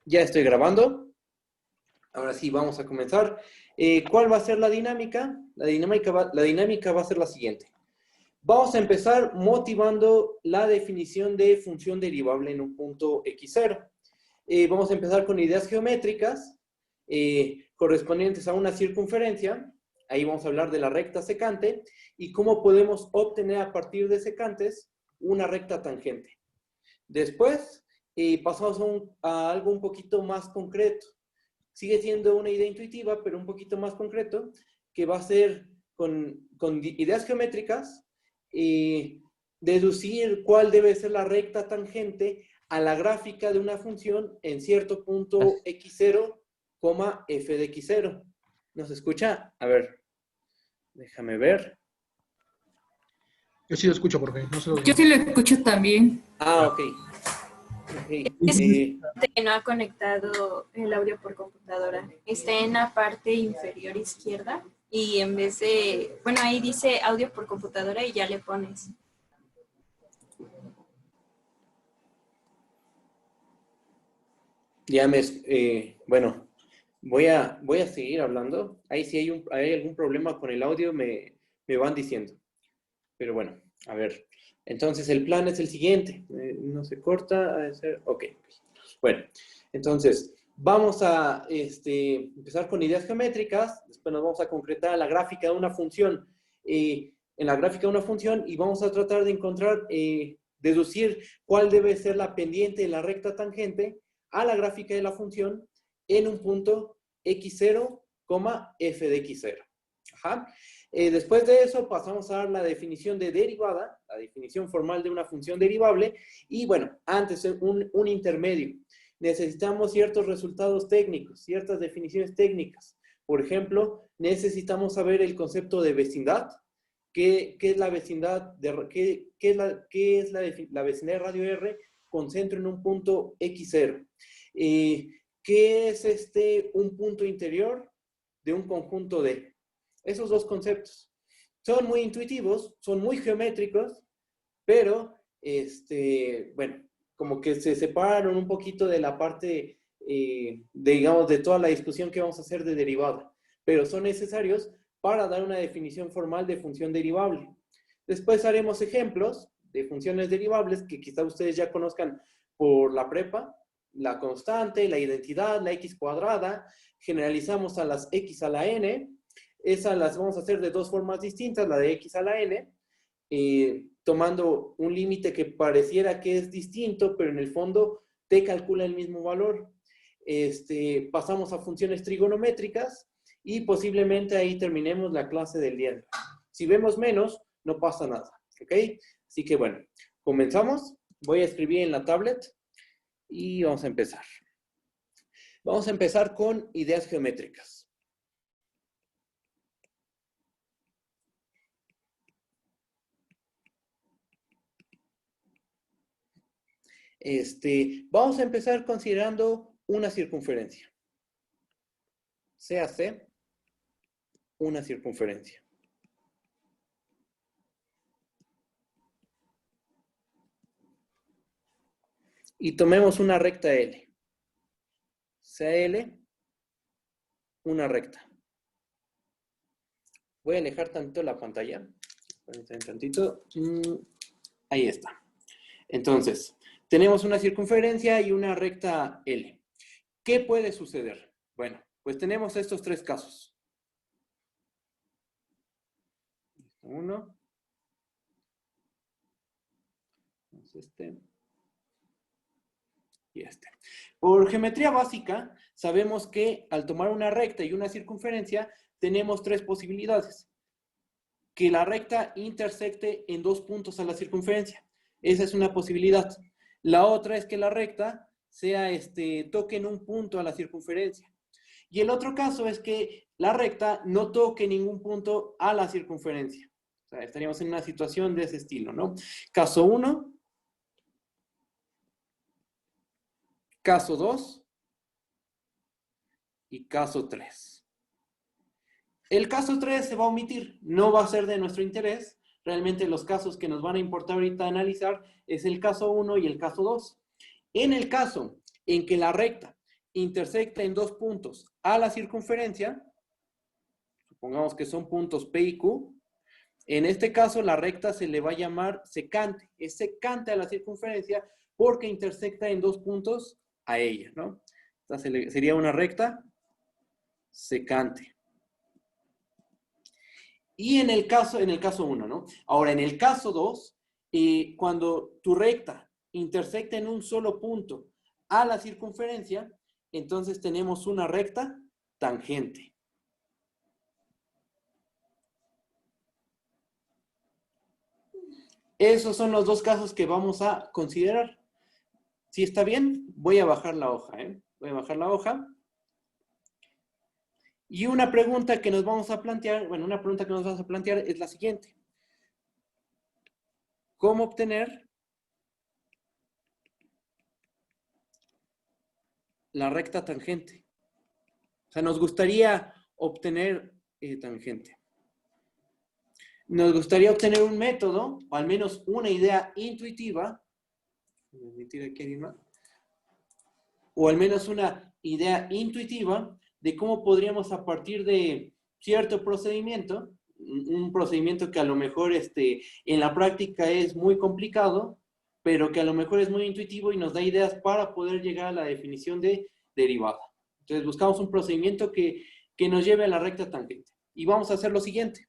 Ya estoy grabando. Ahora sí, vamos a comenzar. ¿Cuál va a ser la dinámica? La dinámica va a ser la siguiente. Vamos a empezar motivando la definición de función derivable en un punto x0. Vamos a empezar con ideas geométricas correspondientes a una circunferencia. Ahí vamos a hablar de la recta secante y cómo podemos obtener a partir de secantes una recta tangente. Después pasamos a algo un poquito más concreto. Sigue siendo una idea intuitiva, pero un poquito más concreto, que va a ser con ideas geométricas, deducir cuál debe ser la recta tangente a la gráfica de una función en cierto punto x0, f de x0. ¿Nos escucha? A ver, déjame ver. Yo sí lo escucho, porque no sé. Yo sí lo escucho también. Ah, ok. Que no ha conectado el audio por computadora. Está en la parte inferior izquierda y en vez de, bueno, ahí dice audio por computadora y ya le pones. Ya bueno, voy a seguir hablando. Ahí si hay algún problema con el audio me van diciendo. Pero bueno, a ver. Entonces el plan es el siguiente. No se corta. Ok. Bueno, entonces vamos a empezar con ideas geométricas. Después nos vamos a concretar la gráfica de una función. En la gráfica de una función y vamos a tratar de encontrar, deducir cuál debe ser la pendiente de la recta tangente a la gráfica de la función en un punto x0, f de x0. Ajá. Después de eso pasamos a dar la definición de derivada, la definición formal de una función derivable, y bueno, antes un intermedio. Necesitamos ciertos resultados técnicos, ciertas definiciones técnicas. Por ejemplo, necesitamos saber el concepto de vecindad. ¿Qué es la vecindad? ¿Qué es la vecindad de radio R con centro en un punto x0? ¿Qué es un punto interior de un conjunto D? Esos dos conceptos son muy intuitivos, son muy geométricos, pero, bueno, como que se separaron un poquito de la parte, digamos, de toda la discusión que vamos a hacer de derivada, pero son necesarios para dar una definición formal de función derivable. Después haremos ejemplos de funciones derivables que quizá ustedes ya conozcan por la prepa, la constante, la identidad, la x cuadrada, generalizamos a las x a la n. Esas las vamos a hacer de dos formas distintas, la de x a la n, tomando un límite que pareciera que es distinto, pero en el fondo te calcula el mismo valor. Pasamos a funciones trigonométricas y posiblemente ahí terminemos la clase del día. Si vemos menos, no pasa nada, ¿ok? Así que bueno, comenzamos. Voy a escribir en la tablet y vamos a empezar. Vamos a empezar con ideas geométricas. Vamos a empezar considerando una circunferencia. CAC, una circunferencia. Y tomemos una recta L. CL, una recta. Voy a alejar tanto la pantalla. Tantito. Ahí está. Entonces, tenemos una circunferencia y una recta L. ¿Qué puede suceder? Bueno, pues tenemos estos tres casos. Uno. Y este. Por geometría básica, sabemos que al tomar una recta y una circunferencia, tenemos tres posibilidades. Que la recta intersecte en dos puntos a la circunferencia. Esa es una posibilidad. La otra es que la recta toque en un punto a la circunferencia. Y el otro caso es que la recta no toque ningún punto a la circunferencia. O sea, estaríamos en una situación de ese estilo, ¿no? Caso 1. Caso 2. Y caso 3. El caso 3 se va a omitir. No va a ser de nuestro interés. Realmente los casos que nos van a importar ahorita analizar es el caso 1 y el caso 2. En el caso en que la recta intersecta en dos puntos a la circunferencia, supongamos que son puntos P y Q, en este caso la recta se le va a llamar secante, es secante a la circunferencia porque intersecta en dos puntos a ella, ¿no? Entonces sería una recta secante. Y en el caso 1, ¿no? Ahora, en el caso 2, cuando tu recta intersecta en un solo punto a la circunferencia, entonces tenemos una recta tangente. Esos son los dos casos que vamos a considerar. Si está bien, voy a bajar la hoja, ¿eh? Voy a bajar la hoja. Y una pregunta que nos vamos a plantear, bueno, una pregunta que nos vamos a plantear es la siguiente. ¿Cómo obtener la recta tangente? O sea, nos gustaría obtener tangente. Nos gustaría obtener un método, o al menos una idea intuitiva, o al menos una idea intuitiva de cómo podríamos a partir de cierto procedimiento, un procedimiento que a lo mejor en la práctica es muy complicado, pero que a lo mejor es muy intuitivo y nos da ideas para poder llegar a la definición de derivada. Entonces buscamos un procedimiento que nos lleve a la recta tangente. Y vamos a hacer lo siguiente.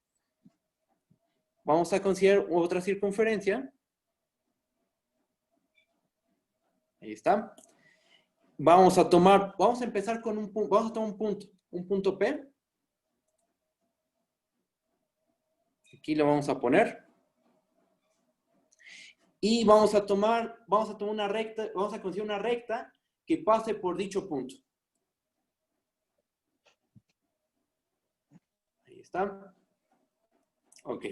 Vamos a considerar otra circunferencia. Ahí está. Vamos a empezar con un punto, vamos a tomar un punto P. Aquí lo vamos a poner. Y vamos a tomar una recta, vamos a conseguir una recta que pase por dicho punto. Ahí está. Ok.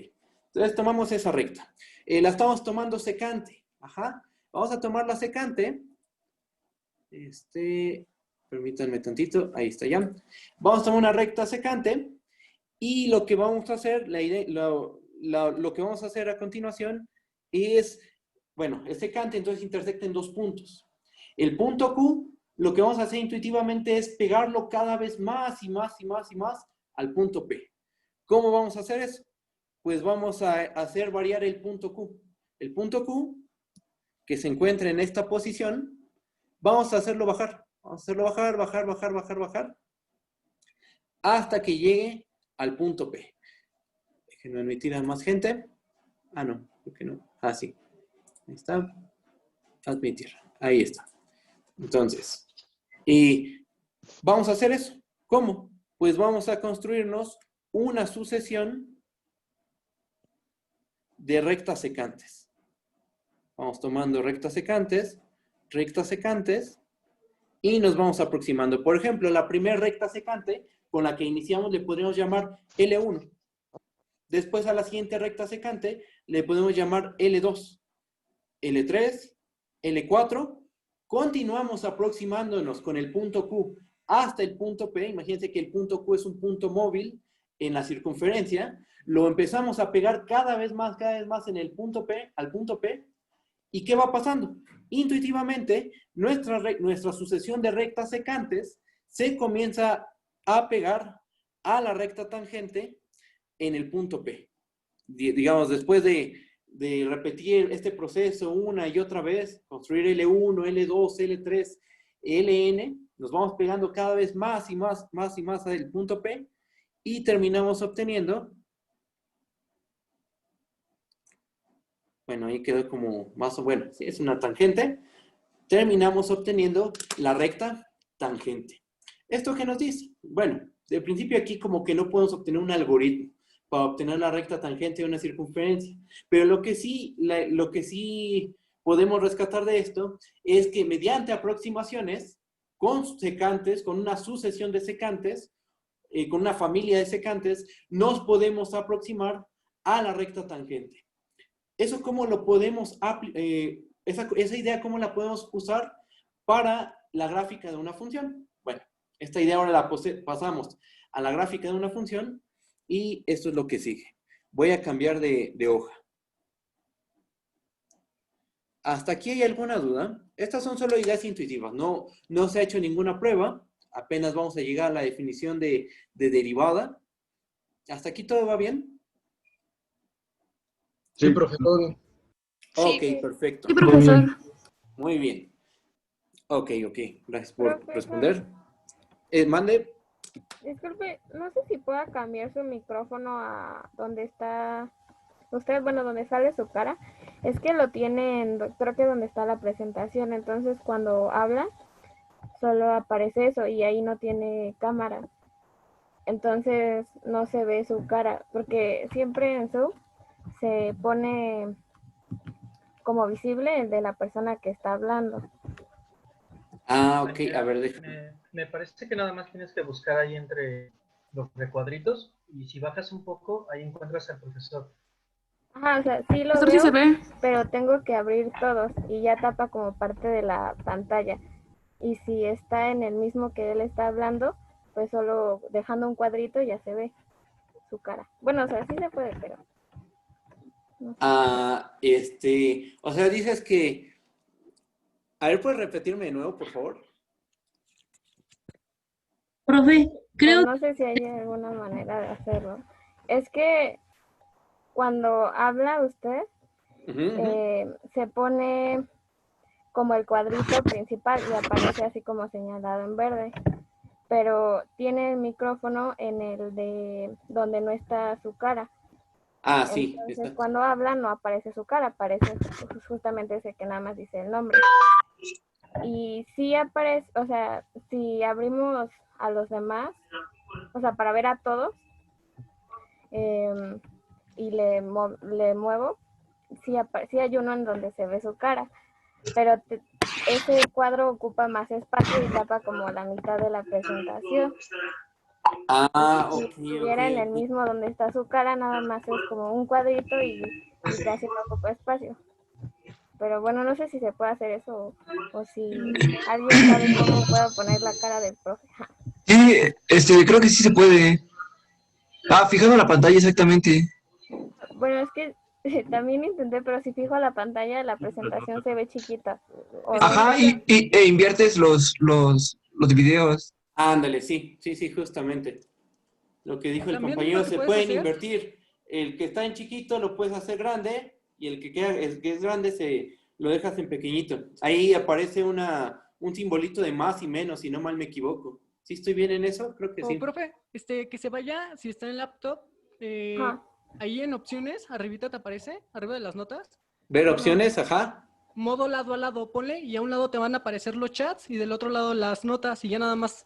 Entonces tomamos esa recta. La estamos tomando secante. Ajá. Vamos a tomar la secante. Permítanme tantito. Ahí está ya. Vamos a tomar una recta secante. Y lo que vamos a hacer, lo que vamos a hacer a continuación es, bueno, es secante, entonces intersecta en dos puntos. El punto Q, lo que vamos a hacer intuitivamente es pegarlo cada vez más y más y más y más al punto P. ¿Cómo vamos a hacer eso? Pues vamos a hacer variar el punto Q. El punto Q, que se encuentra en esta posición, vamos a hacerlo bajar. Vamos a hacerlo bajar, bajar, bajar, bajar, bajar, hasta que llegue al punto P. Déjenme admitir a más gente. Ah, no, ¿por qué no? Ah, sí. Ahí está. Admitir. Ahí está. Entonces, y vamos a hacer eso. ¿Cómo? Pues vamos a construirnos una sucesión de rectas secantes. Vamos tomando rectas secantes, y nos vamos aproximando. Por ejemplo, la primera recta secante con la que iniciamos le podríamos llamar L1. Después a la siguiente recta secante le podemos llamar L2, L3, L4. Continuamos aproximándonos con el punto Q hasta el punto P. Imagínense que el punto Q es un punto móvil en la circunferencia. Lo empezamos a pegar cada vez más en el punto P, al punto P. ¿Y qué va pasando? Intuitivamente, nuestra sucesión de rectas secantes se comienza a pegar a la recta tangente en el punto P. Digamos, después de repetir este proceso una y otra vez, construir L1, L2, L3, Ln, nos vamos pegando cada vez más y más, más y más al punto P y terminamos obteniendo, bueno, ahí quedó como más o bueno, sí, es una tangente, terminamos obteniendo la recta tangente. ¿Esto qué nos dice? Bueno, de principio aquí como que no podemos obtener un algoritmo para obtener la recta tangente de una circunferencia. Pero lo que sí podemos rescatar de esto es que mediante aproximaciones con secantes, con una sucesión de secantes, con una familia de secantes, nos podemos aproximar a la recta tangente. ¿Eso cómo lo podemos esa idea cómo la podemos usar para la gráfica de una función? Bueno, esta idea ahora la pasamos a la gráfica de una función. Y esto es lo que sigue. Voy a cambiar de hoja. ¿Hasta aquí hay alguna duda? Estas son solo ideas intuitivas, no se ha hecho ninguna prueba, apenas vamos a llegar a la definición de derivada. ¿Hasta aquí todo va bien? Sí, profe, todo bien. Ok, Sí. perfecto. Sí, profesor. Muy bien. Ok. Gracias por Profesor. responder. Mande. Disculpe, no sé si pueda cambiar su micrófono a donde está usted, bueno, donde sale su cara. Es que lo tiene creo que donde está la presentación, entonces cuando habla solo aparece eso y ahí no tiene cámara. Entonces no se ve su cara, porque siempre en Zoom se pone como visible el de la persona que está hablando. Ah, ok. A ver, déjame. Me parece que nada más tienes que buscar ahí entre los recuadritos y si bajas un poco, ahí encuentras al profesor. Ajá, o sea, sí lo Profesor, sí se veo, ve. pero tengo que abrir todos y ya tapa como parte de la pantalla. Y si está en el mismo que él está hablando, pues solo dejando un cuadrito ya se ve su cara. Bueno, o sea, sí se puede, pero no sé. O sea, dices que... A ver, ¿puedes repetirme de nuevo, por favor? Profe, Pues creo no sé si hay alguna manera de hacerlo. Es que cuando habla usted, se pone como el cuadrito principal y aparece así como señalado en verde. Pero tiene el micrófono en el de donde no está su cara. Ah, sí. Entonces cuando habla no aparece su cara, aparece justamente ese que nada más dice el nombre. Y sí aparece, o sea, si abrimos a los demás, o sea, para ver a todos, y le muevo, sí hay uno en donde se ve su cara, pero ese cuadro ocupa más espacio y tapa como la mitad de la presentación. Ah, Si ok. estuviera en el mismo donde está su cara, nada más es como un cuadrito y casi no ocupa espacio. Pero bueno, no sé si se puede hacer eso o si alguien sabe cómo puedo poner la cara del profe. Sí, creo que sí se puede. Ah, fijando la pantalla exactamente. Bueno, es que también intenté, pero si fijo la pantalla, la presentación se ve chiquita. O no Ajá, sé. e inviertes los videos. Ándale, sí, justamente. Lo que dijo el También compañero, lo que se puedes pueden hacer, invertir. El que está en chiquito lo puedes hacer grande y el que es grande lo dejas en pequeñito. Ahí aparece un simbolito de más y menos, si no mal me equivoco. ¿Sí estoy bien en eso? Creo que sí. profe, que se vaya, si está en el laptop, Ajá. ahí en opciones, arribita te aparece, arriba de las notas, Ver bueno, opciones, ajá. modo lado a lado, ponle, y a un lado te van a aparecer los chats y del otro lado las notas, y ya nada más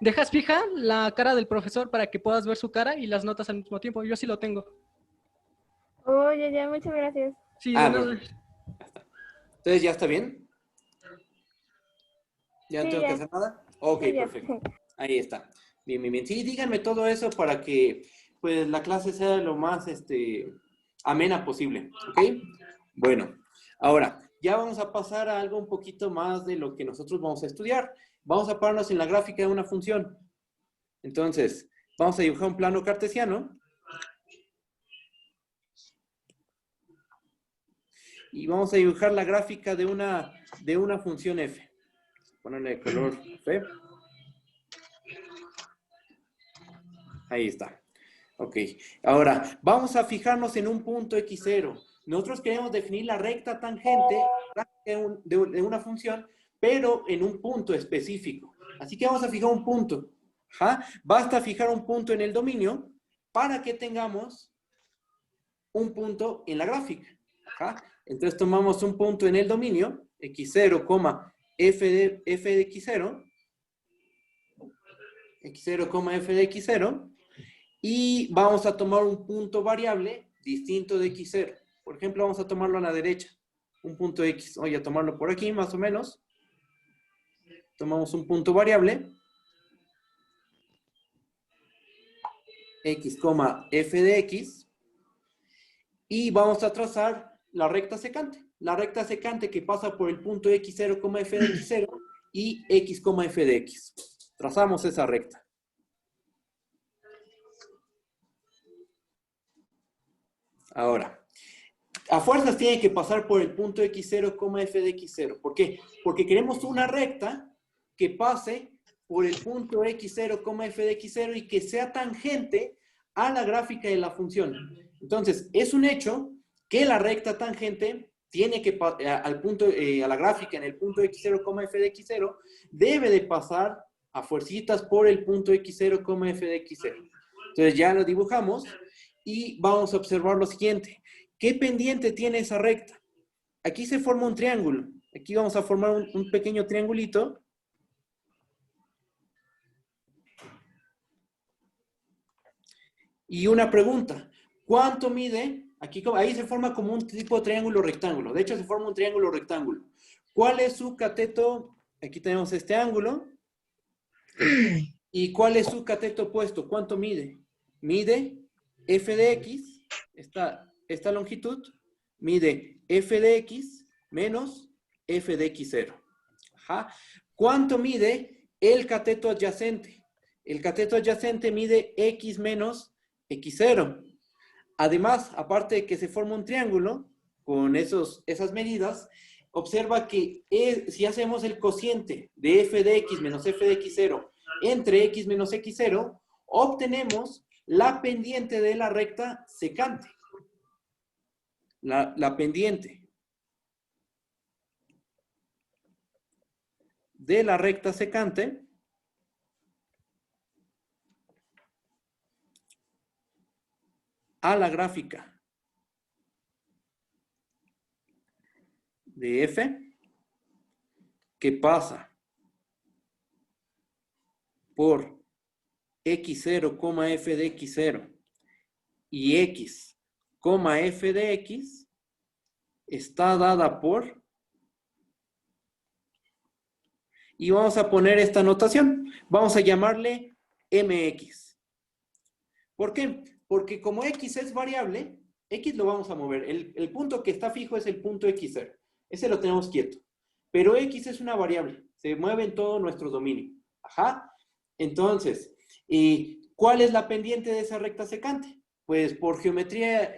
dejas fija la cara del profesor para que puedas ver su cara y las notas al mismo tiempo. Yo sí lo tengo. Oye, ya, muchas gracias. Sí, de Ah, nada. perfecto. Entonces, ¿ya está bien? ¿Ya no Sí, tengo que ya. hacer nada? Ok, Sí, ya. perfecto. Ahí está. Bien. Sí, díganme todo eso para que pues la clase sea lo más amena posible. ¿Ok? Bueno, ahora ya vamos a pasar a algo un poquito más de lo que nosotros vamos a estudiar. Vamos a pararnos en la gráfica de una función. Entonces, vamos a dibujar un plano cartesiano. Y vamos a dibujar la gráfica de una función f. Ponerle color F. Ahí está. Ok. Ahora, vamos a fijarnos en un punto x0. Nosotros queremos definir la recta tangente de una función, pero en un punto específico. Así que vamos a fijar un punto. ¿Ja? Basta fijar un punto en el dominio para que tengamos un punto en la gráfica. ¿Ja? Entonces tomamos un punto en el dominio, x0, f de x0, x0, f de x0, y vamos a tomar un punto variable distinto de x0. Por ejemplo, vamos a tomarlo a la derecha, un punto x. Voy a tomarlo por aquí, más o menos. Tomamos un punto variable, x, f de x, y vamos a trazar la recta secante. La recta secante que pasa por el punto x0, f de x0 y x, f de x. Trazamos esa recta. Ahora, A fuerzas tiene que pasar por el punto x0, f de x0. ¿Por qué? Porque queremos una recta que pase por el punto x0, f de x0 y que sea tangente a la gráfica de la función. Entonces, es un hecho que la recta tangente tiene que a la gráfica en el punto x0, f de x0 debe de pasar a fuercitas por el punto x0, f de x0. Entonces ya lo dibujamos y vamos a observar lo siguiente. ¿Qué pendiente tiene esa recta? Aquí se forma un triángulo. Aquí vamos a formar un pequeño triangulito. Y una pregunta. ¿Cuánto mide? Ahí se forma como un tipo de triángulo rectángulo. De hecho, se forma un triángulo rectángulo. ¿Cuál es su cateto? Aquí tenemos este ángulo. ¿Y cuál es su cateto opuesto? ¿Cuánto mide? Mide f de x, esta longitud, mide f de x menos f de x0. Ajá. ¿Cuánto mide el cateto adyacente? El cateto adyacente mide x menos x0. Además, aparte de que se forma un triángulo con esas medidas, observa que si hacemos el cociente de f de x menos f de x0 entre x menos x0, obtenemos la pendiente de la recta secante. La pendiente de la recta secante a la gráfica de f que pasa por x0, f de x0 y x, f de x está dada por, y vamos a poner esta notación, vamos a llamarle mx. ¿Por qué? Porque como x es variable, x lo vamos a mover. El punto que está fijo es el punto x0. Ese lo tenemos quieto. Pero x es una variable. Se mueve en todo nuestro dominio. Ajá. Entonces, ¿cuál es la pendiente de esa recta secante? Pues por geometría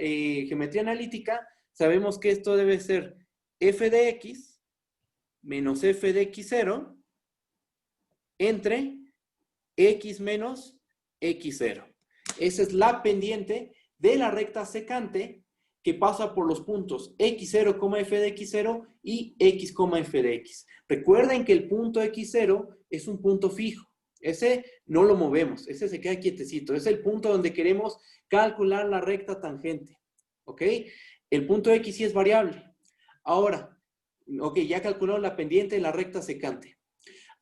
analítica, sabemos que esto debe ser f de x menos f de x0 entre x menos x0. Esa es la pendiente de la recta secante que pasa por los puntos x0, f de x0 y x, f de x. Recuerden que el punto x0 es un punto fijo. Ese no lo movemos, ese se queda quietecito. Es el punto donde queremos calcular la recta tangente. ¿Ok? El punto x sí es variable. Ahora, ok, ya calculamos la pendiente de la recta secante.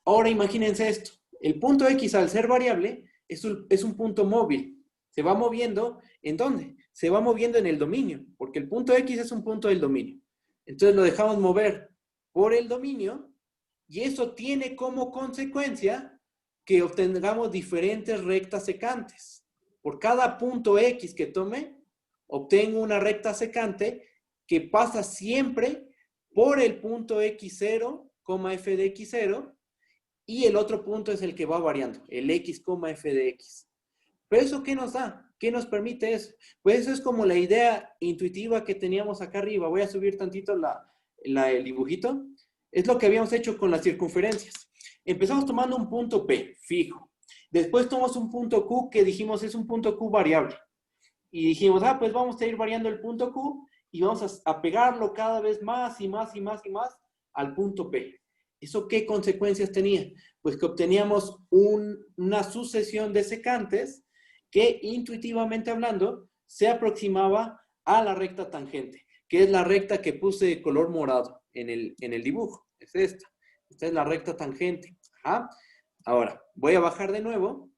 Ahora imagínense esto. El punto x al ser variable es un punto móvil. Se va moviendo, ¿en dónde? Se va moviendo en el dominio, porque el punto x es un punto del dominio. Entonces lo dejamos mover por el dominio y eso tiene como consecuencia que obtengamos diferentes rectas secantes. Por cada punto x que tome, obtengo una recta secante que pasa siempre por el punto x0, f de x0, y el otro punto es el que va variando, el x, f de x. ¿Pero eso qué nos da? ¿Qué nos permite eso? Pues eso es como la idea intuitiva que teníamos acá arriba. Voy a subir tantito el dibujito. Es lo que habíamos hecho con las circunferencias. Empezamos tomando un punto P, fijo. Después tomamos un punto Q que dijimos es un punto Q variable. Y dijimos, pues vamos a ir variando el punto Q y vamos a pegarlo cada vez más y más y más y más al punto P. ¿Eso qué consecuencias tenía? Pues que obteníamos una sucesión de secantes que intuitivamente hablando se aproximaba a la recta tangente, que es la recta que puse de color morado en el dibujo. Es esta. Esta es la recta tangente. Ajá. Ahora, voy a bajar de nuevo.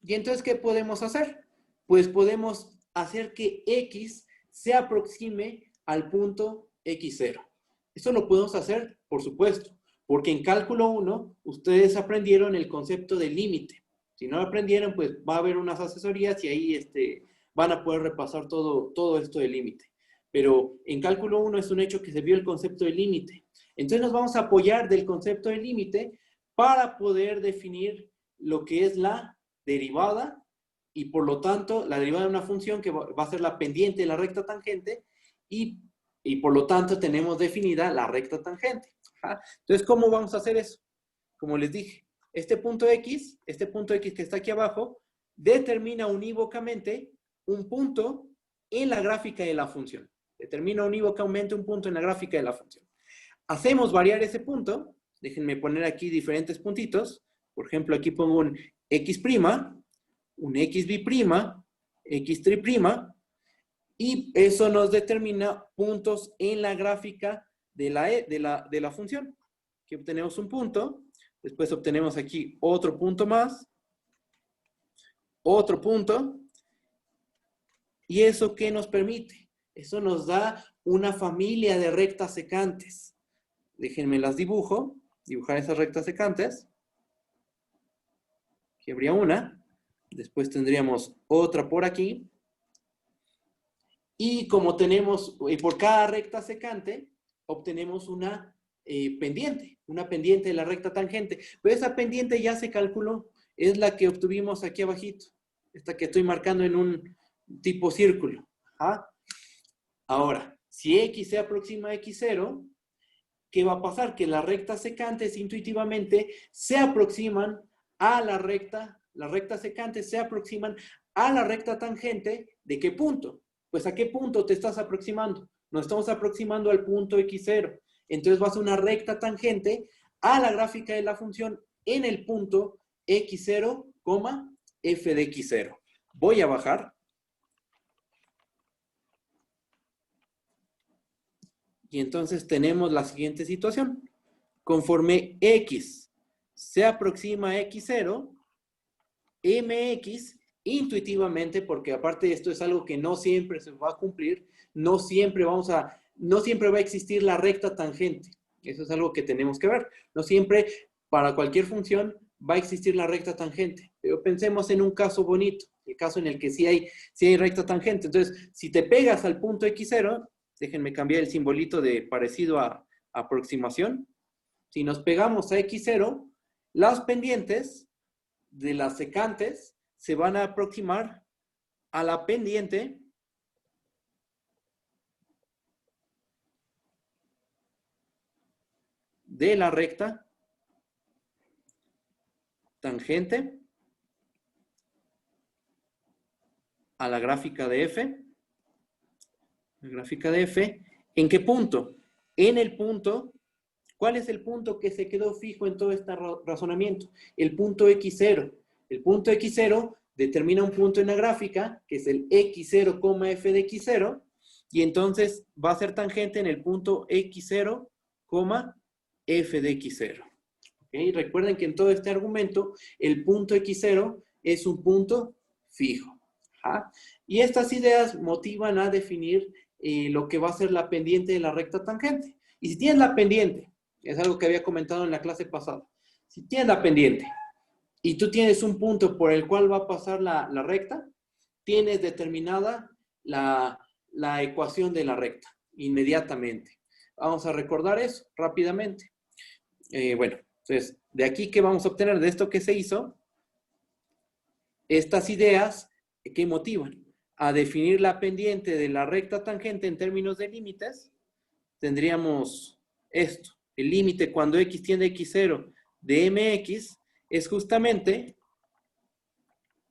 Y entonces, ¿qué podemos hacer? Pues podemos hacer que x se aproxime al punto x0. Esto lo podemos hacer, por supuesto, porque en cálculo 1 ustedes aprendieron el concepto de límite. Si no lo aprendieron, pues va a haber unas asesorías y ahí van a poder repasar todo esto de límite. Pero en cálculo 1 es un hecho que se vio el concepto de límite. Entonces nos vamos a apoyar del concepto de límite para poder definir lo que es la derivada y por lo tanto la derivada de una función que va a ser la pendiente de la recta tangente y por lo tanto tenemos definida la recta tangente. ¿Ah? Entonces, ¿cómo vamos a hacer eso? Como les dije, este punto X que está aquí abajo, determina unívocamente un punto en la gráfica de la función. Determina unívocamente un punto en la gráfica de la función. Hacemos variar ese punto. Déjenme poner aquí diferentes puntitos. Por ejemplo, aquí pongo un X', un XB', X', y eso nos determina puntos en la gráfica de la función. Aquí obtenemos un punto, después obtenemos aquí otro punto más, otro punto, y eso ¿qué nos permite? Eso nos da una familia de rectas secantes. Déjenme las dibujar esas rectas secantes. Aquí habría una, después tendríamos otra por aquí, y como tenemos, por cada recta secante, obtenemos una pendiente de la recta tangente. Pero esa pendiente ya se calculó, es la que obtuvimos aquí abajito, esta que estoy marcando en un tipo círculo. ¿Ah? Ahora, si X se aproxima a X0, ¿qué va a pasar? Que las rectas secantes intuitivamente se aproximan a las rectas secantes se aproximan a la recta tangente. ¿De qué punto? Pues ¿a qué punto te estás aproximando? Nos estamos aproximando al punto X0. Entonces vas a una recta tangente a la gráfica de la función en el punto X0, f de X0. Voy a bajar. Y entonces tenemos la siguiente situación. Conforme X se aproxima a X0, MX intuitivamente, porque aparte de esto es algo que no siempre se va a cumplir, no siempre va a existir la recta tangente. Eso es algo que tenemos que ver. No siempre, para cualquier función, va a existir la recta tangente. Pero pensemos en un caso bonito, el caso en el que sí hay recta tangente. Entonces, si te pegas al punto X0, déjenme cambiar el simbolito de parecido a aproximación. Si nos pegamos a X0, las pendientes de las secantes se van a aproximar a la pendiente de la recta tangente a la gráfica de f. La gráfica de f, ¿en qué punto? En el punto, ¿cuál es el punto que se quedó fijo en todo este razonamiento? El punto X0. El punto X0 determina un punto en la gráfica, que es el X0, f de X0, y entonces va a ser tangente en el punto X0, f de X0. ¿Okay? Recuerden que en todo este argumento, el punto X0 es un punto fijo. ¿Ah? Y estas ideas motivan a definir lo que va a ser la pendiente de la recta tangente. Y si tienes la pendiente, es algo que había comentado en la clase pasada, si tienes la pendiente y tú tienes un punto por el cual va a pasar la recta, tienes determinada la ecuación de la recta inmediatamente. Vamos a recordar eso rápidamente. Bueno, entonces, de aquí, ¿qué vamos a obtener? De esto que se hizo, estas ideas que motivan a definir la pendiente de la recta tangente en términos de límites, tendríamos esto. El límite cuando x tiende a x0 de mx es justamente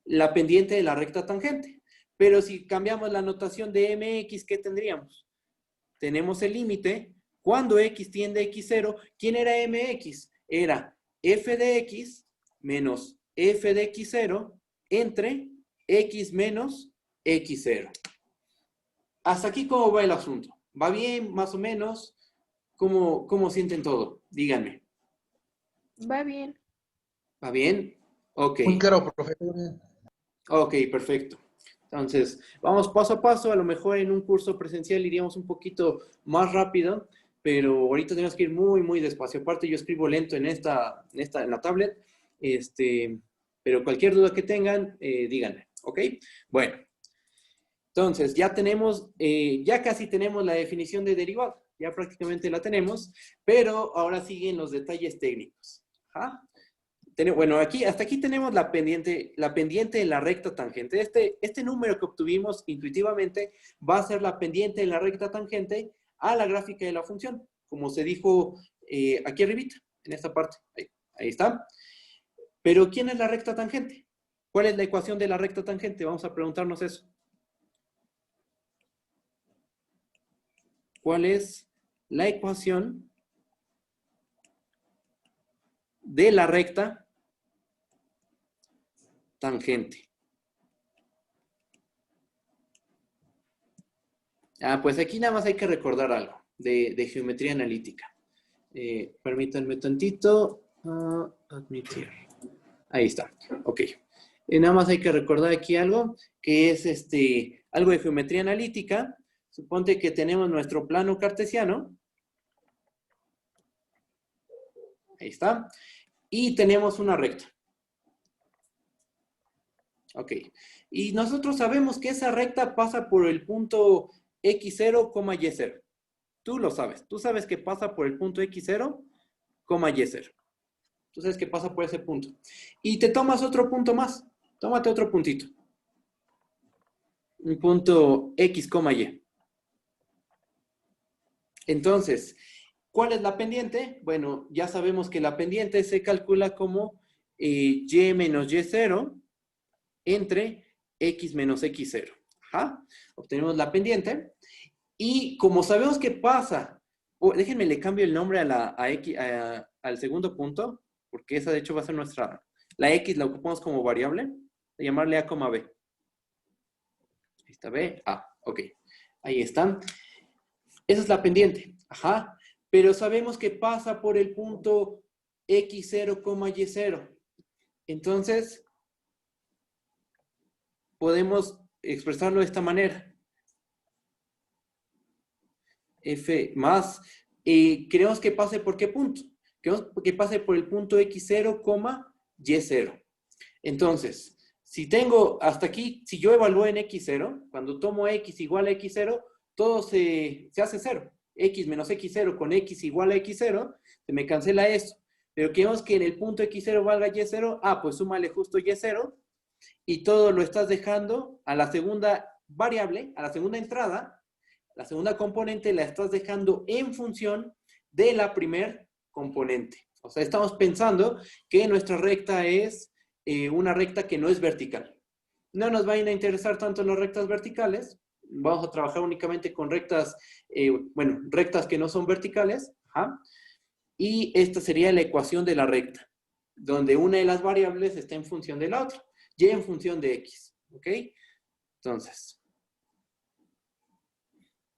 la pendiente de la recta tangente. Pero si cambiamos la notación de mx, ¿qué tendríamos? Tenemos el límite cuando x tiende a x0. ¿Quién era mx? Era f de x menos f de x0 entre x menos x0. Hasta aquí, ¿cómo va el asunto? ¿Va bien, más o menos? ¿Cómo sienten todo? Díganme. Va bien. ¿Va bien? Ok. Muy claro, profesor. Ok, perfecto. Entonces, vamos paso a paso. A lo mejor en un curso presencial iríamos un poquito más rápido, pero ahorita tenemos que ir muy, muy despacio. Aparte, yo escribo lento en la tablet. Pero cualquier duda que tengan, díganme. ¿Ok? Bueno. Entonces, ya casi tenemos la definición de derivada. Ya prácticamente la tenemos, pero ahora siguen los detalles técnicos. ¿Ah? Bueno, aquí, hasta aquí tenemos la pendiente de la recta tangente. Este número que obtuvimos intuitivamente va a ser la pendiente de la recta tangente a la gráfica de la función, como se dijo aquí arribita, en esta parte. Ahí está. Pero, ¿quién es la recta tangente? ¿Cuál es la ecuación de la recta tangente? Vamos a preguntarnos eso. ¿Cuál es la ecuación de la recta tangente? Pues aquí nada más hay que recordar algo de geometría analítica. Permítanme tantito. Admitir. Ahí está. Ok. Nada más hay que recordar aquí algo, que es algo de geometría analítica. Suponte que tenemos nuestro plano cartesiano. Ahí está. Y tenemos una recta. Ok. Y nosotros sabemos que esa recta pasa por el punto x0, y0. Tú lo sabes. Tú sabes que pasa por el punto x0, y0. Tú sabes que pasa por ese punto. Y te tomas otro punto más. Tómate otro puntito. Un punto x, y. Entonces, ¿cuál es la pendiente? Bueno, ya sabemos que la pendiente se calcula como y menos y0 entre x menos x0. Ajá. Obtenemos la pendiente. Y como sabemos que pasa, déjenme le cambio el nombre al segundo punto, porque esa de hecho va a ser la x la ocupamos como variable, de llamarle a, B. Ahí está b, a, ok. Ahí están. Esa es la pendiente, ajá. Pero sabemos que pasa por el punto x0, y0. Entonces, podemos expresarlo de esta manera. F más, queremos que pase por qué punto. Queremos que pase por el punto x0, y0. Entonces, si tengo hasta aquí, si yo evalúo en x0, cuando tomo x igual a x0, todo se hace 0. X menos x0 con x igual a x0, se me cancela eso. Pero queremos que en el punto x0 valga y0, pues súmale justo y0, y todo lo estás dejando a la segunda variable, a la segunda entrada. La segunda componente la estás dejando en función de la primer componente. O sea, estamos pensando que nuestra recta es una recta que no es vertical. No nos van a interesar tanto las rectas verticales. Vamos a trabajar únicamente con rectas, rectas que no son verticales. Ajá. Y esta sería la ecuación de la recta, donde una de las variables está en función de la otra. Y en función de x. ¿Ok? Entonces,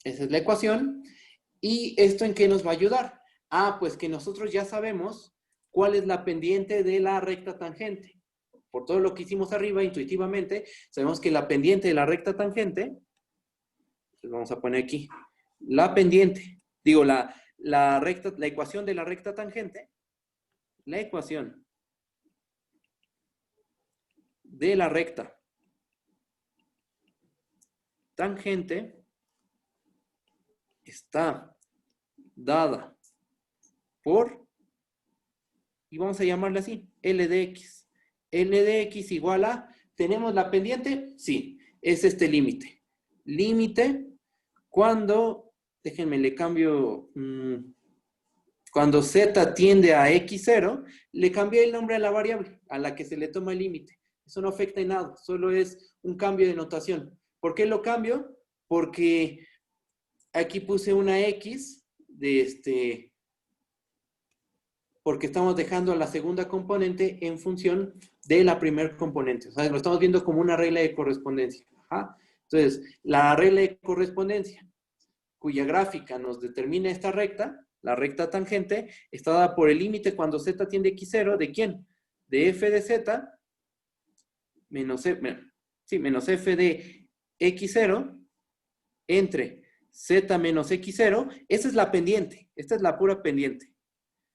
esa es la ecuación. ¿Y esto en qué nos va a ayudar? Pues que nosotros ya sabemos cuál es la pendiente de la recta tangente. Por todo lo que hicimos arriba, intuitivamente, sabemos que la pendiente de la recta tangente, pues vamos a poner aquí, la pendiente, digo, la ecuación de la recta tangente, la ecuación de la recta tangente está dada por, y vamos a llamarla así, L de X. L de X igual a, ¿tenemos la pendiente? Sí, es este límite. Límite cuando, déjenme le cambio, cuando Z tiende a X0, le cambié el nombre a la variable a la que se le toma el límite. Eso no afecta en nada, solo es un cambio de notación. ¿Por qué lo cambio? Porque aquí puse una X porque estamos dejando a la segunda componente en función de la primera componente. O sea, lo estamos viendo como una regla de correspondencia. Ajá. Entonces, la regla de correspondencia, cuya gráfica nos determina esta recta, la recta tangente, está dada por el límite cuando z tiende a x0, ¿de quién? De f de z menos f de x0 entre z menos x0. Esa es la pendiente. Esta es la pura pendiente.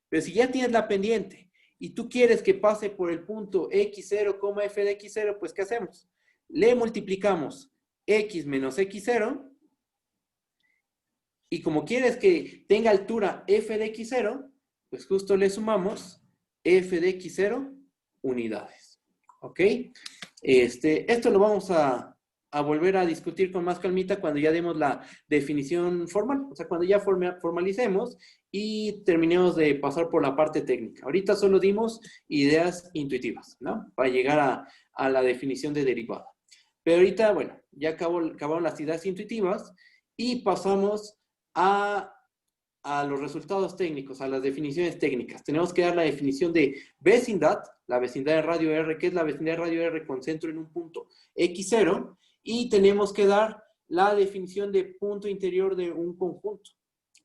Pero si ya tienes la pendiente y tú quieres que pase por el punto x0, f de x0, pues ¿qué hacemos? Le multiplicamos x menos x0 y como quieres que tenga altura f de x0, pues justo le sumamos f de x0 unidades. ¿Ok? Esto lo vamos a volver a discutir con más calmita cuando ya demos la definición formal, o sea, cuando ya formalicemos y terminemos de pasar por la parte técnica. Ahorita solo dimos ideas intuitivas, ¿no? Para llegar a la definición de derivada. Pero ahorita, bueno, ya acabaron las ideas intuitivas y pasamos a los resultados técnicos, a las definiciones técnicas. Tenemos que dar la definición de vecindad, la vecindad de radio R, que es la vecindad de radio R con centro en un punto X0, y tenemos que dar la definición de punto interior de un conjunto.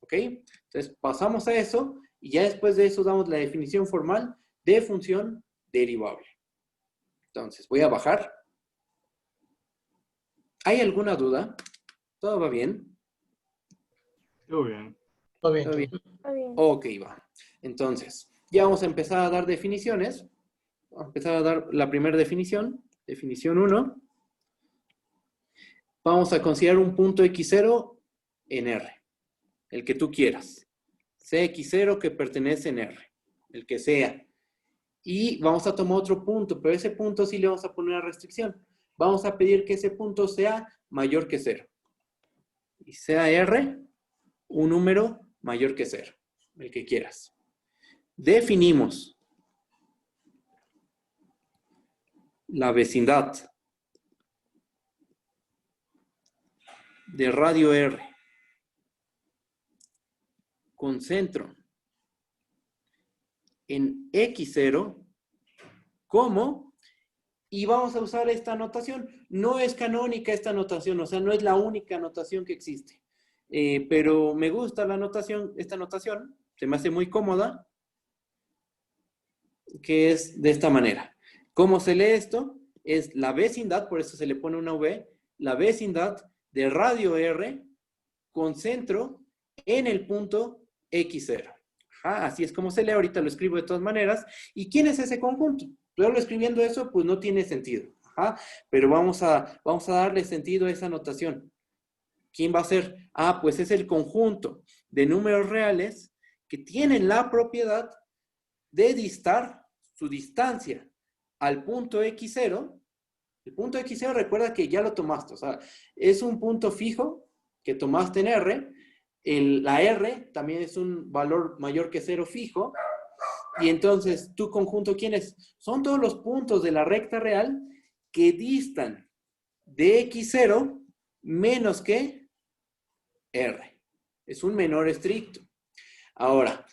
¿Ok? Entonces, pasamos a eso, y ya después de eso damos la definición formal de función derivable. Entonces, voy a bajar. ¿Hay alguna duda? ¿Todo va bien? Todo bien. Todo bien. ¿Todo bien? Está bien. Ok, va. Entonces, ya vamos a empezar a dar definiciones. Vamos a empezar a dar la primera definición. Definición 1. Vamos a considerar un punto X0 en R. El que tú quieras. CX0 que pertenece en R. El que sea. Y vamos a tomar otro punto, pero ese punto sí le vamos a poner una restricción. Vamos a pedir que ese punto sea mayor que 0. Y sea R un número mayor que 0. El que quieras. Definimos la vecindad de radio R con centro en X0 como, y vamos a usar esta notación. No es canónica esta notación, o sea, no es la única notación que existe. Pero me gusta la notación, esta notación, se me hace muy cómoda, que es de esta manera. ¿Cómo se lee esto? Es la vecindad, por eso se le pone una V, la vecindad de radio R con centro en el punto X0. Ajá, así es como se lee, ahorita lo escribo de todas maneras. ¿Y quién es ese conjunto? Yo escribiendo eso, pues no tiene sentido. Ajá, pero vamos a darle sentido a esa notación. ¿Quién va a ser? Ah, pues es el conjunto de números reales que tienen la propiedad de distar su distancia al punto X0. El punto X0, recuerda que ya lo tomaste, o sea, es un punto fijo que tomaste en R. La R también es un valor mayor que 0 fijo. Y entonces, ¿tu conjunto quién es? Son todos los puntos de la recta real que distan de X0 menos que R. Es un menor estricto. Ahora,